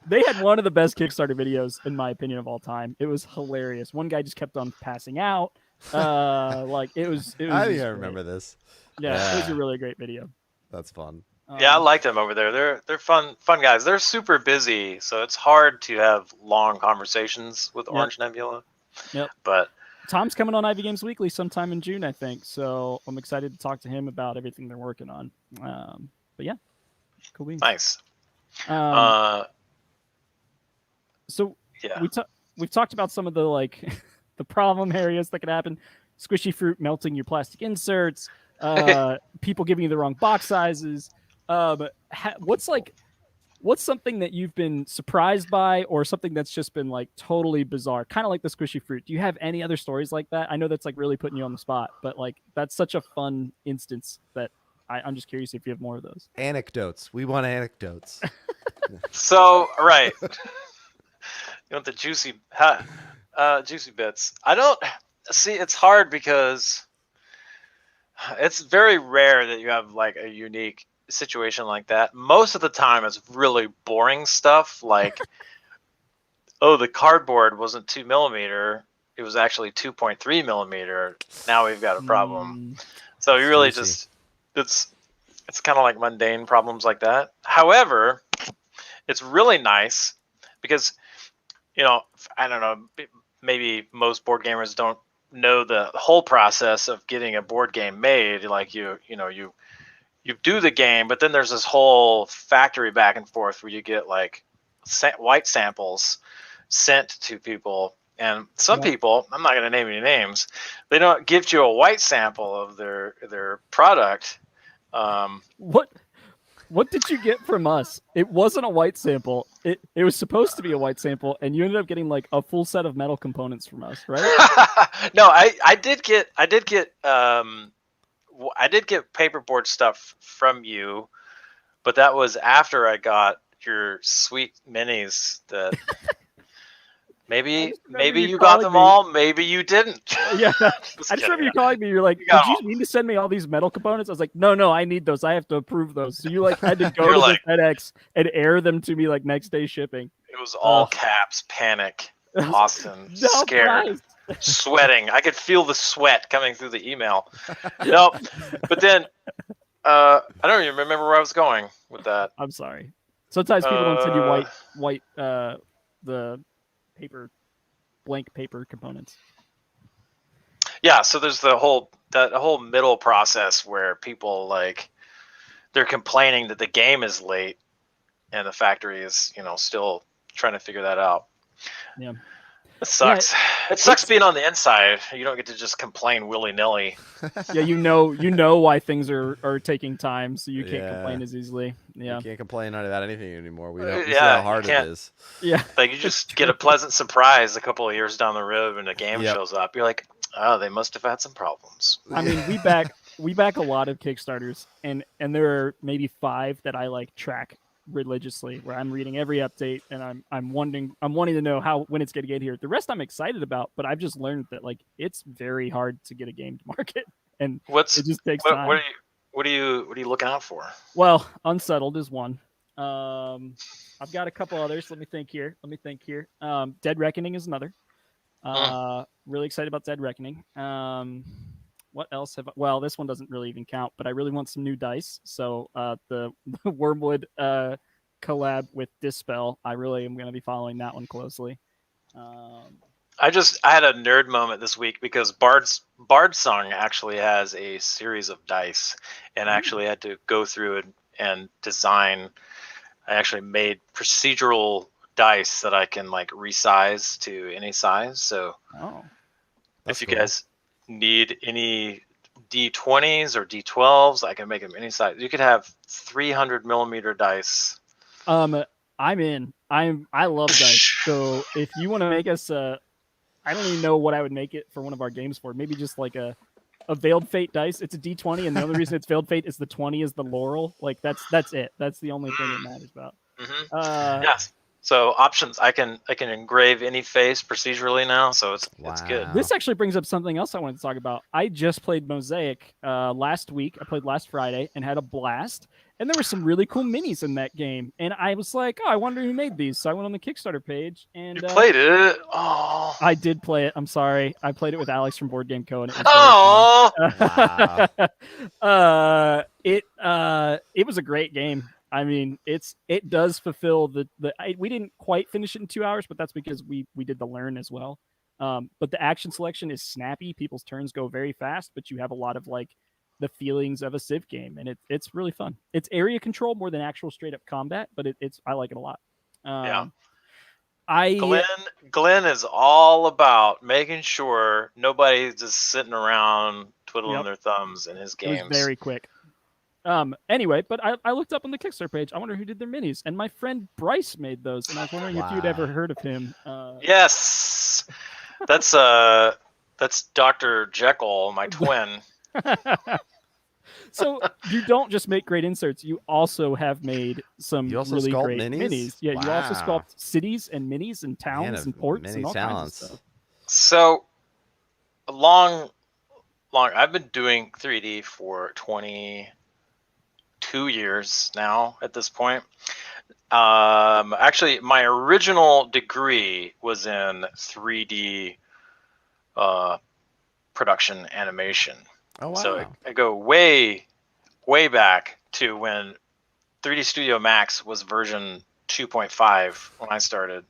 They had one of the best Kickstarter videos, in my opinion, of all time. It was hilarious. One guy just kept on passing out. Like it was. I think I remember this. Yeah, it was a really great video. That's fun. Yeah, I like them over there. They're fun guys. They're super busy, so it's hard to have long conversations with Orange Nebula. Yep. But Tom's coming on Ivy Games Weekly sometime in June, I think. So I'm excited to talk to him about everything they're working on. But yeah, cool beans. Nice. So yeah, we've talked about some of the like the problem areas that could happen: squishy fruit melting your plastic inserts, people giving you the wrong box sizes. What's something that you've been surprised by, or something that's just been like totally bizarre, kind of like the squishy fruit? Do you have any other stories like that? I know that's like really putting you on the spot, but like that's such a fun instance that I'm just curious if you have more of those. Anecdotes. We want anecdotes. So right. You want the juicy bits. I don't see, it's hard because it's very rare that you have like a unique situation like that. Most of the time it's really boring stuff like oh, the cardboard wasn't 2mm, it was actually 2.3mm. Now we've got a problem. So you really just it's kind of like mundane problems like that. However, it's really nice because I don't know, maybe most board gamers don't know the whole process of getting a board game made. Like you do the game, but then there's this whole factory back and forth where you get like white samples sent to people, and some people, I'm not going to name any names, they don't give you a white sample of their product. What did you get from us? It wasn't a white sample. It was supposed to be a white sample, and you ended up getting like a full set of metal components from us, right? No, I did get paperboard stuff from you, but that was after I got your sweet minis that maybe you got them all, maybe you didn't. Yeah. I just remember you calling me. You're like, did you mean to send me all these metal components? I was like, no, I need those. I have to approve those. So you like had to go to the FedEx and air them to me like next day shipping. It was all caps, panic, Austin, scared, sweating. I could feel the sweat coming through the email. Nope. But then I don't even remember where I was going with that. I'm sorry. Sometimes people don't send you white the blank paper components. Yeah, so there's that whole middle process where people like they're complaining that the game is late and the factory is, still trying to figure that out. Yeah. It sucks. Yeah, it sucks being on the inside. You don't get to just complain willy-nilly. Yeah, you know why things are taking time, so you can't complain as easily. Yeah. You can't complain about anything anymore. We see how hard it is. Yeah. Like you just get a pleasant surprise a couple of years down the road when a game shows up. You're like, oh, they must have had some problems. I mean, we back a lot of Kickstarters, and there are maybe 5 that I like track religiously, where I'm reading every update and I'm wanting to know when it's going to get here. The rest I'm excited about, but I've just learned that like it's very hard to get a game to market, and it just takes time. What are you looking out for? Well, Unsettled is one. I've got a couple others. Let me think here. Dead Reckoning is another. Really excited about Dead Reckoning. What else well, this one doesn't really even count, but I really want some new dice. So the Wormwood collab with Dispel, I really am going to be following that one closely. I had a nerd moment this week because Bard's Song actually has a series of dice, and I actually had to go through and design. I actually made procedural dice that I can like resize to any size. So That's if you cool. guys need any D20s or D12s, I can make them any size. You could have 300 millimeter dice. I'm in. I love dice. So if you want to make us I don't even know what I would make it for one of our games for. Maybe just like a Veiled Fate dice. It's a D20, and the only reason it's Veiled Fate is the 20 is the laurel. Like that's it. That's the only thing it matters about. Yes. So options, I can engrave any face procedurally now, so it's good. This actually brings up something else I wanted to talk about. I just played Mosaic last week. I played last Friday and had a blast. And there were some really cool minis in that game. And I was like, oh, I wonder who made these. So I went on the Kickstarter page and you played it. Oh, I did play it. I'm sorry. I played it with Alex from Board Game Co. And it was it was a great game. I mean, it does fulfill we didn't quite finish it in 2 hours, but that's because we did the learn as well. But the action selection is snappy. People's turns go very fast, but you have a lot of like the feelings of a Civ game, and it's really fun. It's area control more than actual straight up combat, but I like it a lot. Glenn is all about making sure nobody's just sitting around twiddling their thumbs in his games. It was very quick. Anyway, but I looked up on the Kickstarter page. I wonder who did their minis, and my friend Bryce made those, and I was wondering if you'd ever heard of him. Yes, that's Dr. Jekyll, my twin. So you don't just make great inserts; you also have made some really great minis. Yeah, you also sculpt cities and minis and towns and ports and all kinds of stuff. So long. I've been doing 3D for 22 years now at this point. Actually, my original degree was in 3D production animation. Oh, wow. So I go way, way back to when 3D Studio Max was version 2.5 when I started.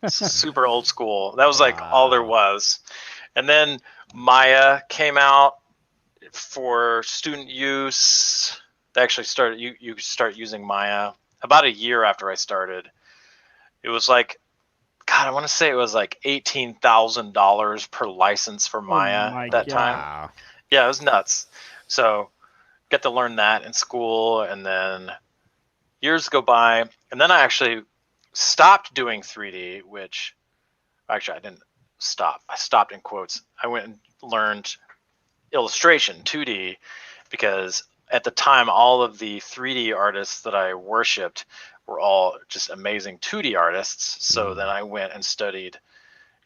Super old school. That was like all there was. And then Maya came out for student use. They actually started, you start using Maya about a year after I started. It was like, God, I want to say it was like $18,000 per license for Maya at that time. Yeah, it was nuts. So get to learn that in school, and then years go by, and then I actually stopped doing 3D, which actually I didn't stop. I stopped in quotes. I went and learned illustration, 2D, because at the time all of the 3D artists that I worshipped were all just amazing 2D artists. So then I went and studied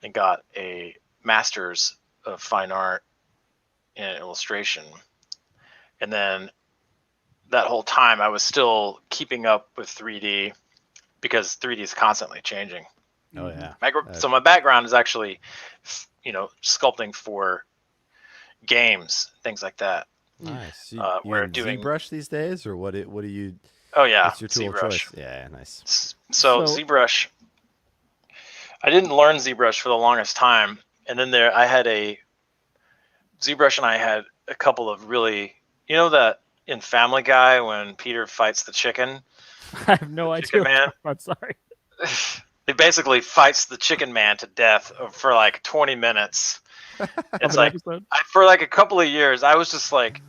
and got a master's of fine art in illustration. And then that whole time I was still keeping up with 3D because 3D is constantly changing. Oh yeah. So my background is actually, sculpting for games, things like that. Nice. We're doing ZBrush these days, or what do you? Oh yeah. What's your tool of choice? Yeah, nice. So ZBrush. I didn't learn ZBrush for the longest time, and then I had a ZBrush, and I had a couple of really, that in Family Guy when Peter fights the chicken. I have no idea. Man. I'm sorry. He basically fights the chicken man to death for like 20 minutes. It's like for like a couple of years, I was just like,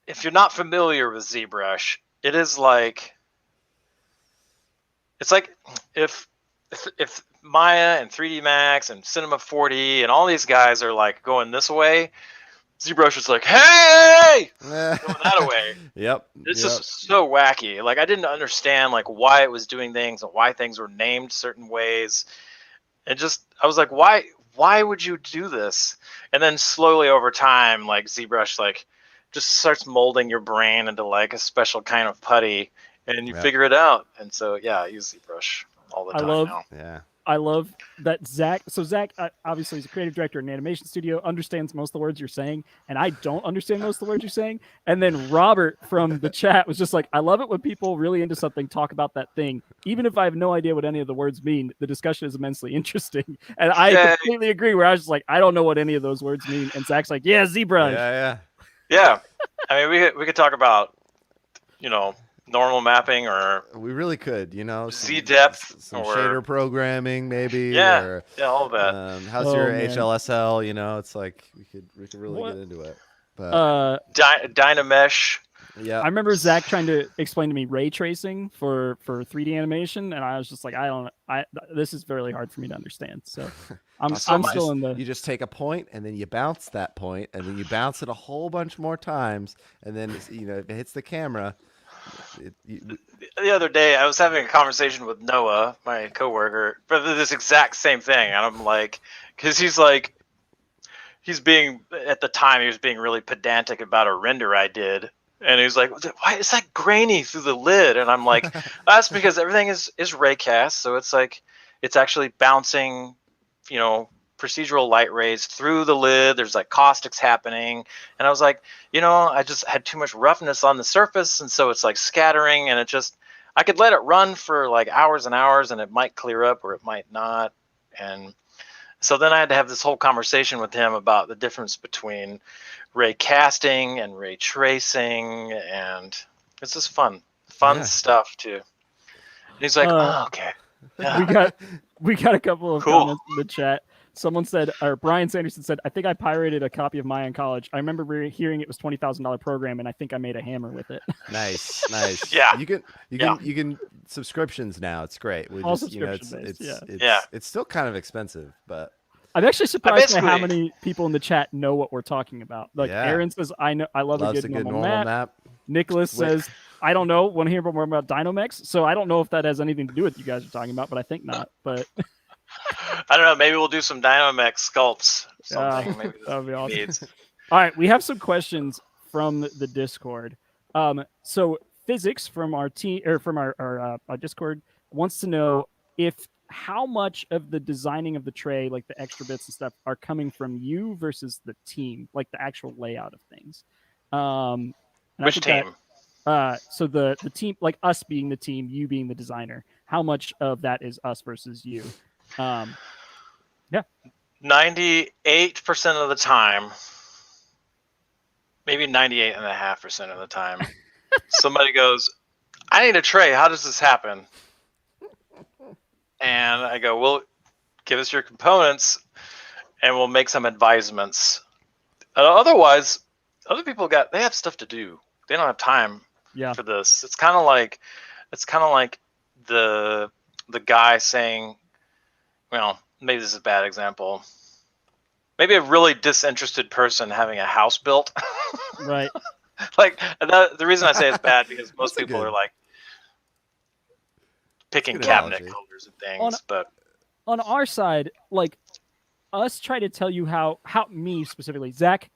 if you're not familiar with ZBrush, it's like if Maya and 3D Max and Cinema 4D and all these guys are like going this way, ZBrush is like, hey, going that way. Yep. It's just so wacky. Like I didn't understand like why it was doing things and why things were named certain ways. And I was like, why would you do this? And then slowly over time, like ZBrush like just starts molding your brain into like a special kind of putty, and you figure it out. And so I use ZBrush all the time now. Yeah. I love that Zach. So Zach obviously is a creative director in an animation studio, understands most of the words you're saying, and I don't understand most of the words you're saying. And then Robert from the chat was just like, I love it when people really into something talk about that thing, even if I have no idea what any of the words mean. The discussion is immensely interesting, and I completely agree. Where I was just like, I don't know what any of those words mean, and Zach's like, yeah, zebra. Yeah. I mean, we could talk about, normal mapping, or we really could, Z depth, some or shader programming, maybe. Yeah, or, all that. How's your HLSL? It's like we could really get into it. But Dynamesh. Yeah, I remember Zach trying to explain to me ray tracing for 3D animation, and I was just like, this is very hard for me to understand. So I'm still in the. You just take a point and then you bounce that point, and then you bounce it a whole bunch more times, and then if it hits the camera. The other day, I was having a conversation with Noah, my coworker, for this exact same thing, and I'm like, because he was being really pedantic about a render I did. And he was like, why is that grainy through the lid? And I'm like, that's because everything is raycast. So it's like, it's actually bouncing, procedural light rays through the lid. There's like caustics happening. And I was like, I just had too much roughness on the surface. And so it's like scattering, and I could let it run for like hours and hours, and it might clear up or it might not. And so then I had to have this whole conversation with him about the difference between ray casting and ray tracing, and it's just fun stuff too. And he's like, oh, okay. Yeah. We got a couple of comments in the chat. Someone said, or Brian Sanderson said, I think I pirated a copy of Maya in college. I remember hearing it was $20,000 program, and I think I made a hammer with it. Nice. Yeah. You can subscriptions now. It's great. All subscription-based, it's still kind of expensive, but I'm actually surprised by how many people in the chat know what we're talking about. Like Aaron says, I love a good normal map. Nicholas says, I don't know. Want to hear more about Dynamex? So I don't know if that has anything to do with what you guys are talking about, but I think not. But I don't know. Maybe we'll do some Dynamex sculpts. Something. Maybe that would be awesome. All right, we have some questions from the Discord. So physics from our team or from our Discord wants to know how much of the designing of the tray, like the extra bits and stuff, are coming from you versus the team, like the actual layout of things. Which team? So the team, like us being the team, you being the designer. How much of that is us versus you? 98% of the time, maybe 98.5% of the time, somebody goes, I need a tray. How does this happen? And I go, well, give us your components and we'll make some advisements. Otherwise, other people they have stuff to do. They don't have time for this. It's kind of like the guy saying, well, maybe this is a bad example. Maybe a really disinterested person having a house built. Right. Like the reason I say it's bad because most people are like picking cabinet colors and things. But on our side, like us try to tell you how me specifically, Zach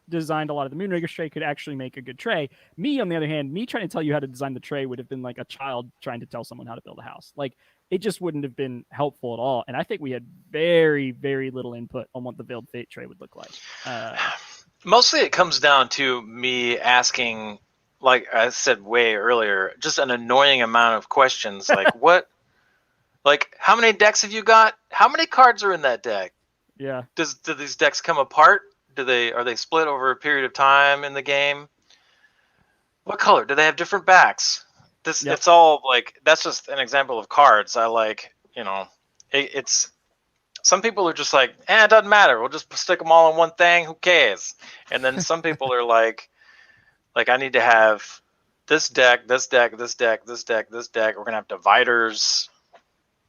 designed a lot of the Moonrakers tray, could actually make a good tray. Me, on the other hand, me trying to tell you how to design the tray would have been like a child trying to tell someone how to build a house. Like, it just wouldn't have been helpful at all. And I think we had very, very little input on what the Veiled Fate tray would look like. Mostly it comes down to me asking, like I said way earlier, just an annoying amount of questions. Like, how many decks have you got? How many cards are in that deck? Yeah. Do these decks come apart? Are they split over a period of time in the game? What color? Do they have different backs? It's all like, that's just an example of cards. It's some people are just like, it doesn't matter. We'll just stick them all in one thing. Who cares? And then some people are like I need to have this deck, this deck, this deck, this deck, this deck. We're going to have dividers.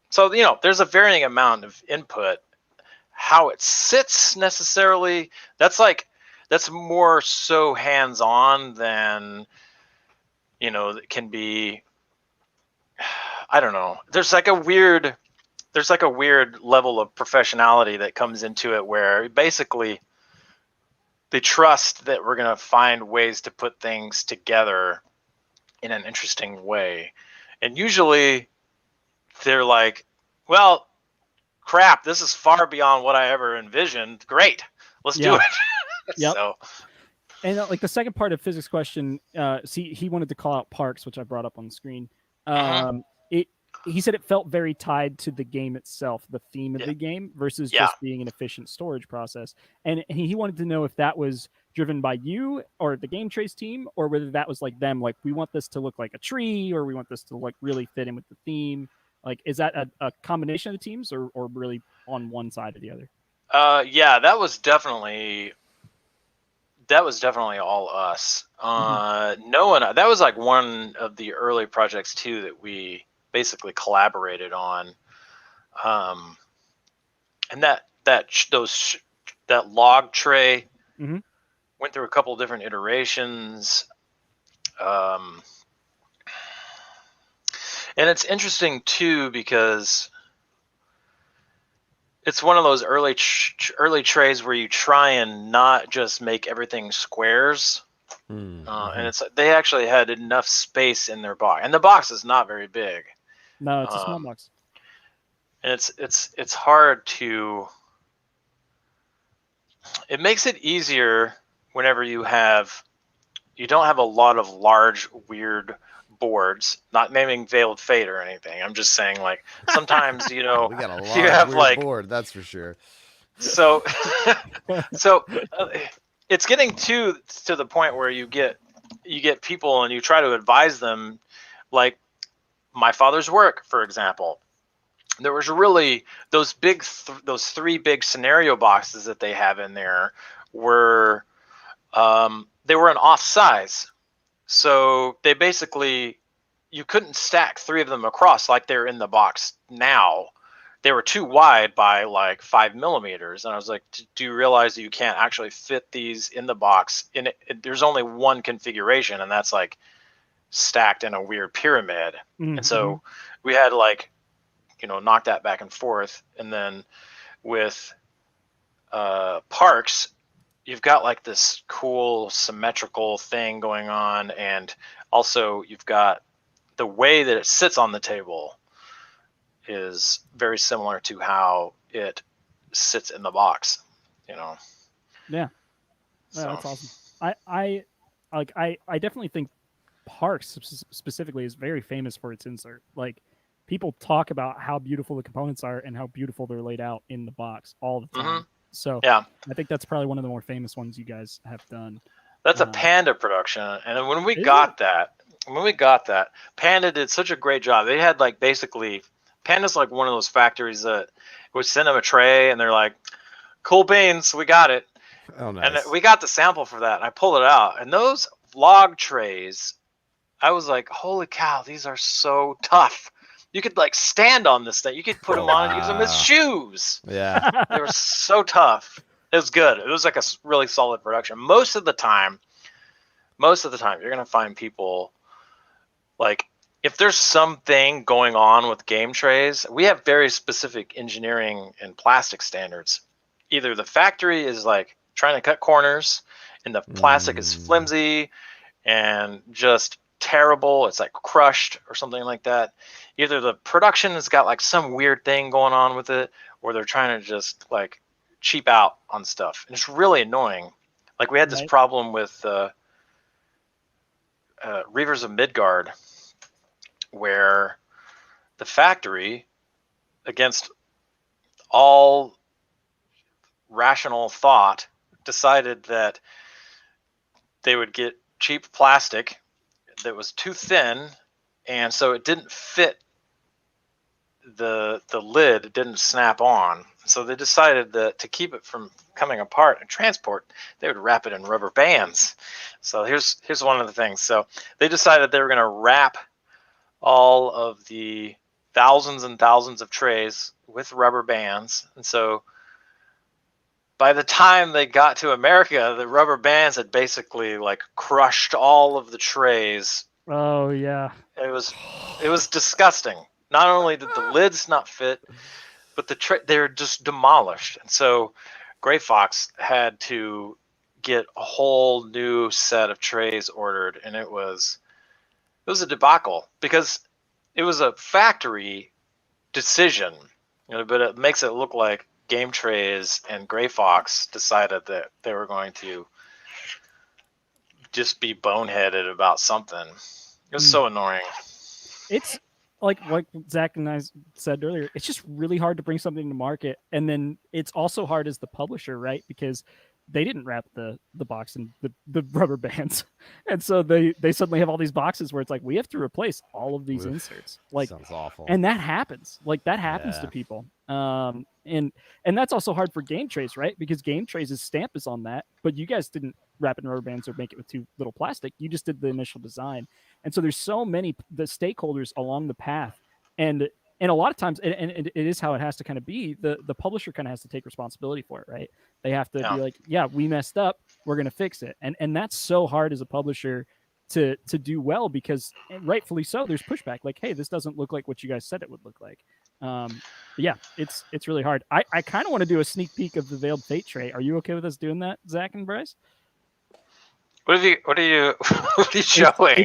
So, there's a varying amount of input. How it sits necessarily, that's more so hands-on than, it can be, I don't know. There's like a weird level of professionality that comes into it where basically they trust that we're going to find ways to put things together in an interesting way. And usually they're like, well, crap, this is far beyond what I ever envisioned. Great, let's do it. Yep. So, and like the second part of physics question, see, he wanted to call out Parks, which I brought up on the screen. He said it felt very tied to the game itself, the theme of the game, versus just being an efficient storage process. And he wanted to know if that was driven by you or the Game Trayz team, or whether that was like them, like we want this to look like a tree, or we want this to like really fit in with the theme. Like, is that a combination of the teams, or really on one side or the other? Yeah, that was definitely all us. No one. That was like one of the early projects too that we basically collaborated on. And that log tray went through a couple different iterations. And it's interesting too because it's one of those early trays where you try and not just make everything squares. And it's they actually had enough space in their box, and the box is not very big. No, it's a small box. And it's hard to. It makes it easier whenever you don't have a lot of large weird boards. Not naming Veiled Fate or anything. I'm just saying, like, sometimes we got a lot you have of like board, that's for sure. So it's getting to the point where you get people and you try to advise them, like my father's work, for example. There was really those three big scenario boxes that they have in there were they were an off size. So they basically, you couldn't stack three of them across like they're in the box now. They were too wide by like 5 millimeters. And I was like, do you realize that you can't actually fit these in the box? There's only one configuration, and that's like stacked in a weird pyramid. And so we had like, knock that back and forth. And then with Parks, you've got like this cool symmetrical thing going on, and also you've got the way that it sits on the table is very similar to how it sits in the box, Yeah, so. That's awesome. I definitely think Parks specifically is very famous for its insert. Like, people talk about how beautiful the components are and how beautiful they're laid out in the box all the time. So yeah, I think that's probably one of the more famous ones you guys have done. That's a Panda production, and when we got that, Panda did such a great job. They had like basically, Panda's like one of those factories that would send them a tray and they're like, cool beans, we got it. Oh, nice. And we got the sample for that, and I pulled it out, and those log trays, I was like, holy cow, these are so tough. You could like stand on this thing. You could put them on and use them as shoes. Yeah. They were so tough. It was good. It was like a really solid production. Most of the time, you're going to find people, like, if there's something going on with Game Trayz, we have very specific engineering and plastic standards. Either the factory is like trying to cut corners and the plastic is flimsy and just terrible, it's like crushed or something like that. Either the production has got like some weird thing going on with it, or they're trying to just like cheap out on stuff, and it's really annoying. Like, we had this problem with Reavers of Midgard, where the factory, against all rational thought, decided that they would get cheap plastic that was too thin, and so it didn't fit the lid. It didn't snap on. So they decided that to keep it from coming apart and transport, they would wrap it in rubber bands. So here's one of the things. So they decided they were going to wrap all of the thousands and thousands of trays with rubber bands. And so by the time they got to America, the rubber bands had basically like crushed all of the trays. Oh yeah. It was disgusting. Not only did the lids not fit, but they're just demolished. And so Gray Fox had to get a whole new set of trays ordered, and it was a debacle because it was a factory decision. But it makes it look like Game Trayz and Gray Fox decided that they were going to just be boneheaded about something. It was so annoying. It's like Zach and I said earlier, it's just really hard to bring something to market. And then it's also hard as the publisher, right? Because they didn't wrap the box in the rubber bands. And so they suddenly have all these boxes where it's like, we have to replace all of these inserts. Like, sounds awful. And that happens. Like that happens to people. And that's also hard for Game Trayz, right? Because Game Trayz's stamp is on that, but you guys didn't wrap it in rubber bands or make it with too little plastic. You just did the initial design. And so there's so many the stakeholders along the path. And a lot of times, and it is how it has to kind of be, the publisher kind of has to take responsibility for it, right? They have to be like, yeah, we messed up, we're going to fix it. And that's so hard as a publisher to do well, because rightfully so, there's pushback. Like, hey, this doesn't look like what you guys said it would look like. Yeah, it's really hard. I kind of want to do a sneak peek of the Veiled Fate tray. Are you okay with us doing that, Zach and Bryce? What are you showing?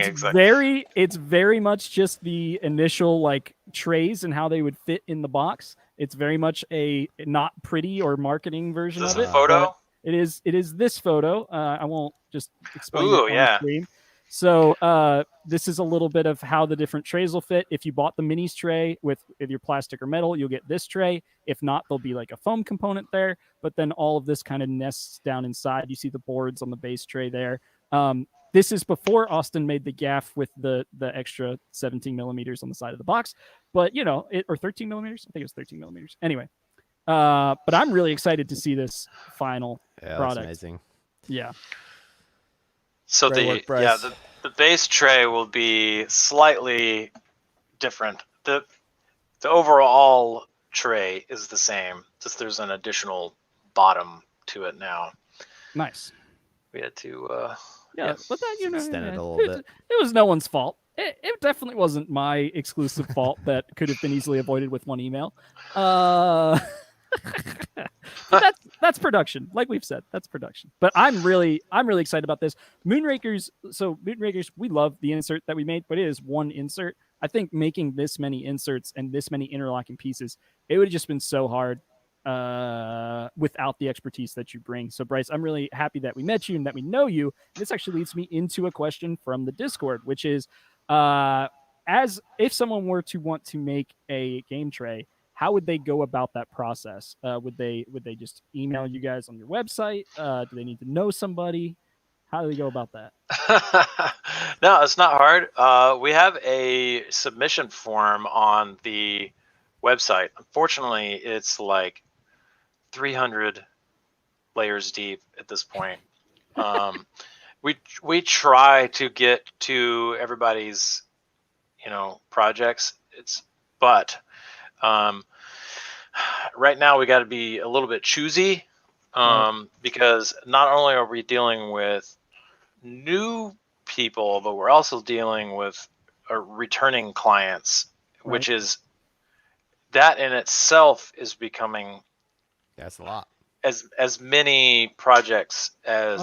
It's very much just the initial like trays and how they would fit in the box. It's very much a not pretty or marketing version of it. Is this a photo? It is this photo. I won't just explain it on the screen. So this is a little bit of how the different trays will fit. If you bought the minis tray with your plastic or metal, you'll get this tray. If not, there'll be like a foam component there. But then all of this kind of nests down inside. You see the boards on the base tray there. This is before Austin made the gaff with the extra 17 millimeters on the side of the box. But, or 13 millimeters. I think it was 13 millimeters. Anyway, but I'm really excited to see this final product. That's amazing. Yeah. So the base tray will be slightly different. The overall tray is the same. Just there's an additional bottom to it now. Nice. We had to but that extend it a little bit. It was no one's fault. It definitely wasn't my exclusive fault that could have been easily avoided with one email. That's production, like we've said. That's production. But I'm really excited about this. Moonrakers. So Moonrakers, we love the insert that we made, but it is one insert. I think making this many inserts and this many interlocking pieces, it would have just been so hard without the expertise that you bring. So Bryce, I'm really happy that we met you and that we know you. This actually leads me into a question from the Discord, which is, as if someone were to want to make a game tray, how would they go about that process? Would they just email you guys on your website? Do they need to know somebody? How do they go about that? No, it's not hard. We have a submission form on the website. Unfortunately, it's like 300 layers deep at this point. We try to get to everybody's projects. But right now we got to be a little bit choosy because not only are we dealing with new people, but we're also dealing with returning clients, which is that in itself is becoming that's a lot. As many projects as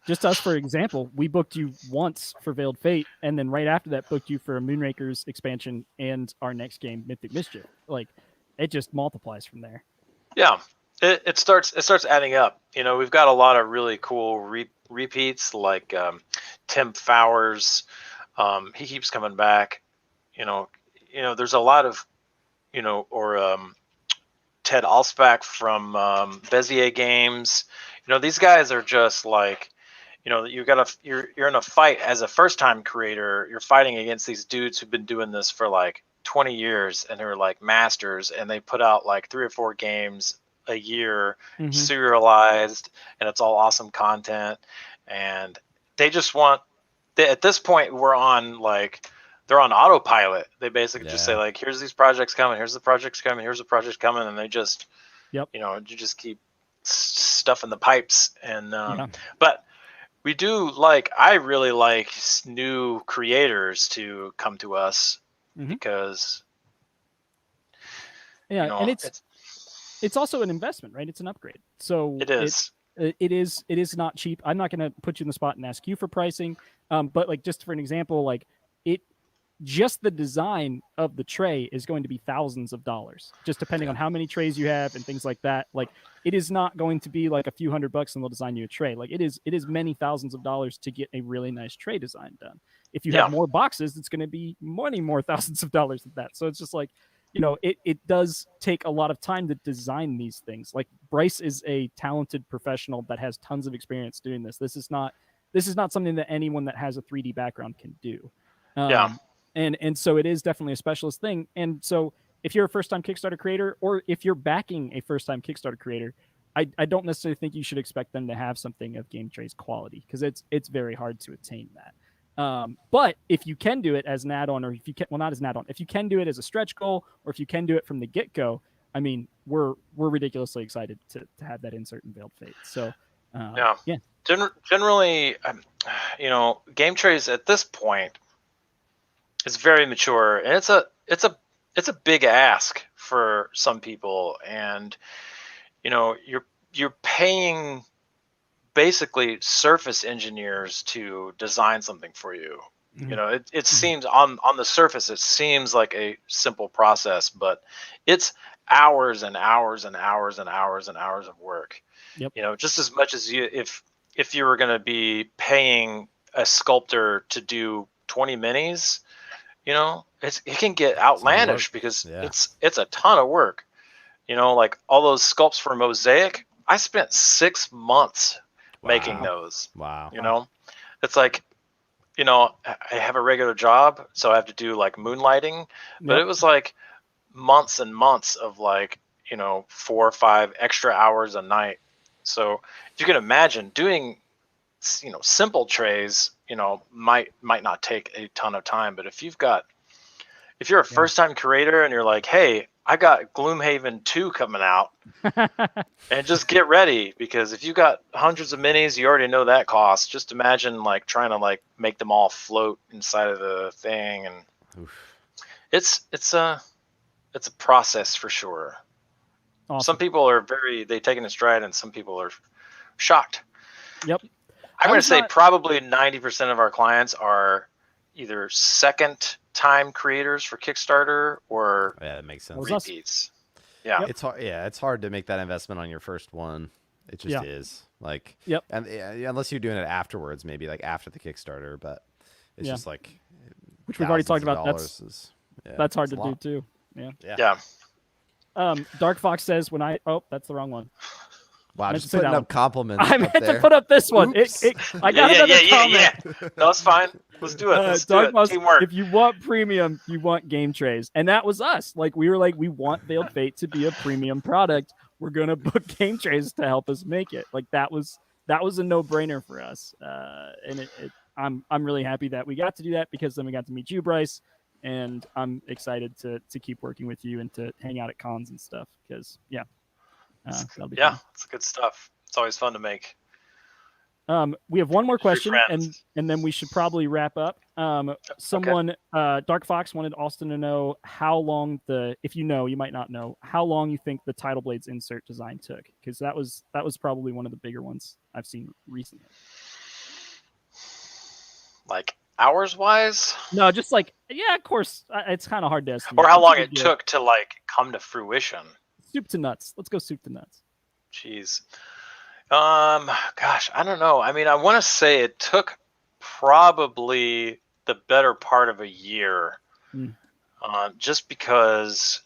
just us, for example, we booked you once for Veiled Fate, and then right after that booked you for a Moonrakers expansion and our next game, Mythic Mischief. Like, it just multiplies from there. Yeah, it starts adding up. We've got a lot of really cool repeats, like Tim Fowers. He keeps coming back. There's a lot of, or Ted Alspach from Bezier Games. These guys are just like, you're in a fight as a first-time creator. You're fighting against these dudes who've been doing this for like 20 years and they're like masters, and they put out like 3 or 4 games a year, serialized, and it's all awesome content. And they just at this point they're on autopilot. They basically just say like, here's these projects coming, here's the projects coming, here's the projects coming, and they just, you just keep stuff in the pipes. And but I really like new creators to come to us because and it's also an investment, right? It's an upgrade. So it is. It is not cheap. I'm not going to put you in the spot and ask you for pricing, but like just for an example, like just the design of the tray is going to be thousands of dollars, just depending on how many trays you have and things like that. Like, it is not going to be like a few $100 and they'll design you a tray. Like, it is many thousands of dollars to get a really nice tray design done. If you have more boxes, it's going to be many more thousands of dollars than that. So it's just like, it does take a lot of time to design these things. Like, Bryce is a talented professional that has tons of experience doing this. This is not something that anyone that has a 3D background can do. And so it is definitely a specialist thing. And so if you're a first-time Kickstarter creator, or if you're backing a first-time Kickstarter creator, I don't necessarily think you should expect them to have something of Game Trayz quality, because it's very hard to attain that. But if you can do it as an add-on, or if you can, well, not as an add-on, if you can do it as a stretch goal, or if you can do it from the get-go, I mean, we're ridiculously excited to have that insert in Veiled Fate. So yeah. Generally, Game Trayz at this point is very mature, and it's a big ask for some people, and you're paying basically surface engineers to design something for you. Mm-hmm. It seems on the surface, it seems like a simple process, but it's hours and hours and hours and hours and hours of work. Yep. Just as much as if you were going to be paying a sculptor to do 20 minis, it can get outlandish, because it's a ton of work. Like all those sculpts for Mosaic, I spent 6 months making those. Wow. It's like, I have a regular job, so I have to do like moonlighting, but it was like months and months of like, 4 or 5 extra hours a night. So if you can imagine doing, simple trays, might not take a ton of time, but if you're a first-time creator and you're like, hey, I got Gloomhaven 2 coming out, and just get ready, because if you got hundreds of minis, you already know that cost. Just imagine like trying to like make them all float inside of the thing, and it's a process for sure. Awesome. Some people are they take it in stride, and some people are shocked. Yep. I'm going to say probably 90% of our clients are either second-time creators for Kickstarter, or that makes sense. Repeats. Yeah, it's hard. Yeah, it's hard to make that investment on your first one. It just is. Like, and unless you're doing it afterwards, maybe like after the Kickstarter, but it's just like, which we've already talked about. That's hard to do too. Yeah. Dark Fox says that's the wrong one. Wow, just putting up compliments. I meant to put up this one. I got another comment. No, it's fine. Let's do it. Let's do it. Teamwork. If you want premium, you want Game Trayz, and that was us. Like, we were like, we want Veiled Fate to be a premium product. We're gonna book Game Trayz to help us make it. Like, that was a no-brainer for us. And I'm really happy that we got to do that, because then we got to meet you, Bryce, and I'm excited to keep working with you and to hang out at cons and stuff. Because that'll be fun. It's good stuff. It's always fun to make. We have one more question, and then we should probably wrap up. Someone, Dark Fox, wanted Austin to know how long if you might not know, how long you think the Tidal Blades insert design took, because that was probably one of the bigger ones I've seen recently. Like hours wise? No, just like, of course, it's kind of hard to estimate. Or how long it took to like come to fruition. Soup to nuts. Let's go soup to nuts. Jeez. Gosh, I don't know. I mean, I want to say it took probably the better part of a year, just because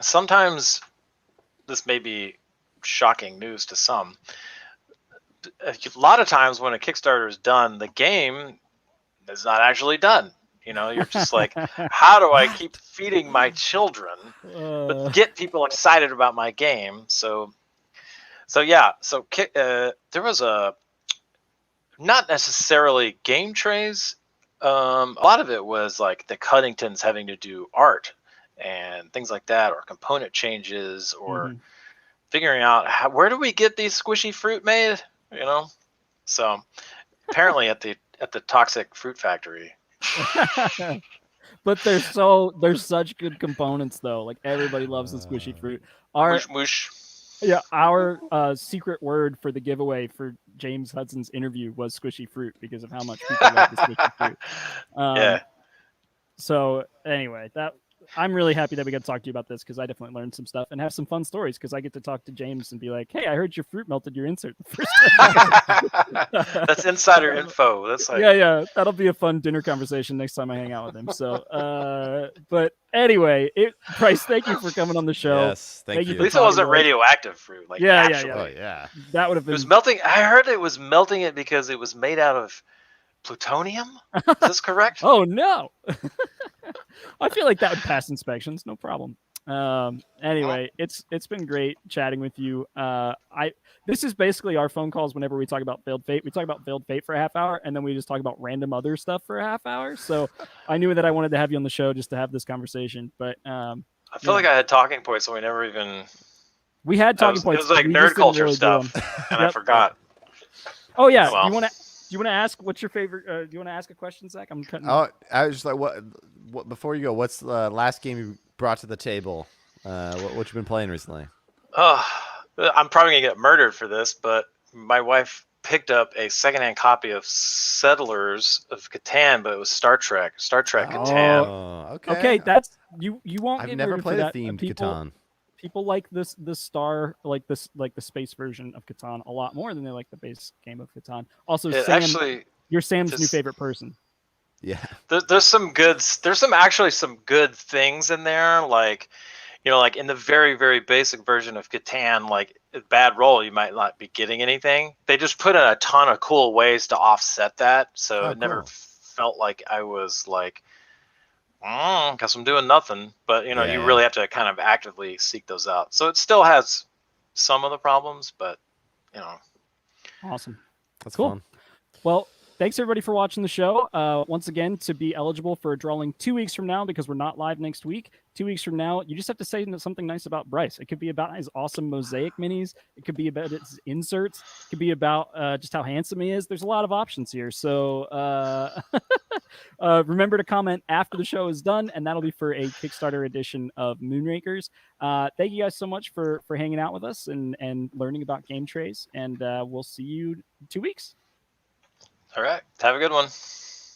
sometimes this may be shocking news to some. A lot of times when a Kickstarter is done, the game is not actually done. You're just like, how do I keep feeding my children, but get people excited about my game? So there was not necessarily Game Trayz. A lot of it was like the Cuddingtons having to do art and things like that, or component changes, or figuring out where do we get these squishy fruit made? So apparently at the Toxic Fruit Factory. But they're such good components though. Like, everybody loves the squishy fruit. Moosh. Yeah, our secret word for the giveaway for James Hudson's interview was squishy fruit because of how much people love the squishy fruit. Yeah. So anyway, I'm really happy that we got to talk to you about this because I definitely learned some stuff and have some fun stories because I get to talk to James and be like, "Hey, I heard your fruit melted your insert the first time." That's insider info. That's like yeah, that'll be a fun dinner conversation next time I hang out with him. So, but anyway, Bryce, thank you for coming on the show. Yes, thank you. at least it wasn't radioactive fruit. Like Yeah. Oh yeah. That would have It been. was melting. I heard it was melting it because it was made out of plutonium. Is this correct? Oh no. I feel like that would pass inspections, no problem. Anyway, it's been great chatting with you. This is basically our phone calls whenever we talk about Veiled Fate. We talk about Veiled Fate for a half hour, and then we just talk about random other stuff for a half hour. So I knew that I wanted to have you on the show just to have this conversation. But I feel like I had talking points, and we never even. We had talking points. It was like we nerd just didn't culture really do stuff, them. and I forgot. Oh yeah, Well. do you want to ask what's your favorite? Do you want to ask a question, Zach? I'm cutting. Oh, I was just like, what? Before you go, what's the last game you brought to the table? What you been playing recently? I'm probably gonna get murdered for this, but my wife picked up a secondhand copy of Settlers of Catan, but it was Star Trek Catan. Oh, okay. Okay, that's you won't I've get never murdered played for a that. themed People, Catan. people like the star like the space version of Catan a lot more than they like the base game of Catan. Also, It Sam, actually, you're Sam's new just- favorite person. Yeah. there's some good things in there, like like in the very, very basic version of Catan, like a bad roll, you might not be getting anything. They just put in a ton of cool ways to offset that, so it never cool. felt like I was like, because I'm doing nothing. But you really have to kind of actively seek those out. So it still has some of the problems, but Awesome. That's Cool. fun. Well, thanks everybody for watching the show. Once again, to be eligible for a drawing 2 weeks from now, because we're not live next week, 2 weeks from now, you just have to say something nice about Bryce. It could be about his awesome mosaic minis. It could be about his inserts. It could be about just how handsome he is. There's a lot of options here. So remember to comment after the show is done, and that'll be for a Kickstarter edition of Moonrakers. Thank you guys so much for hanging out with us and learning about Game Trayz, and we'll see you in 2 weeks. all right, have a good one.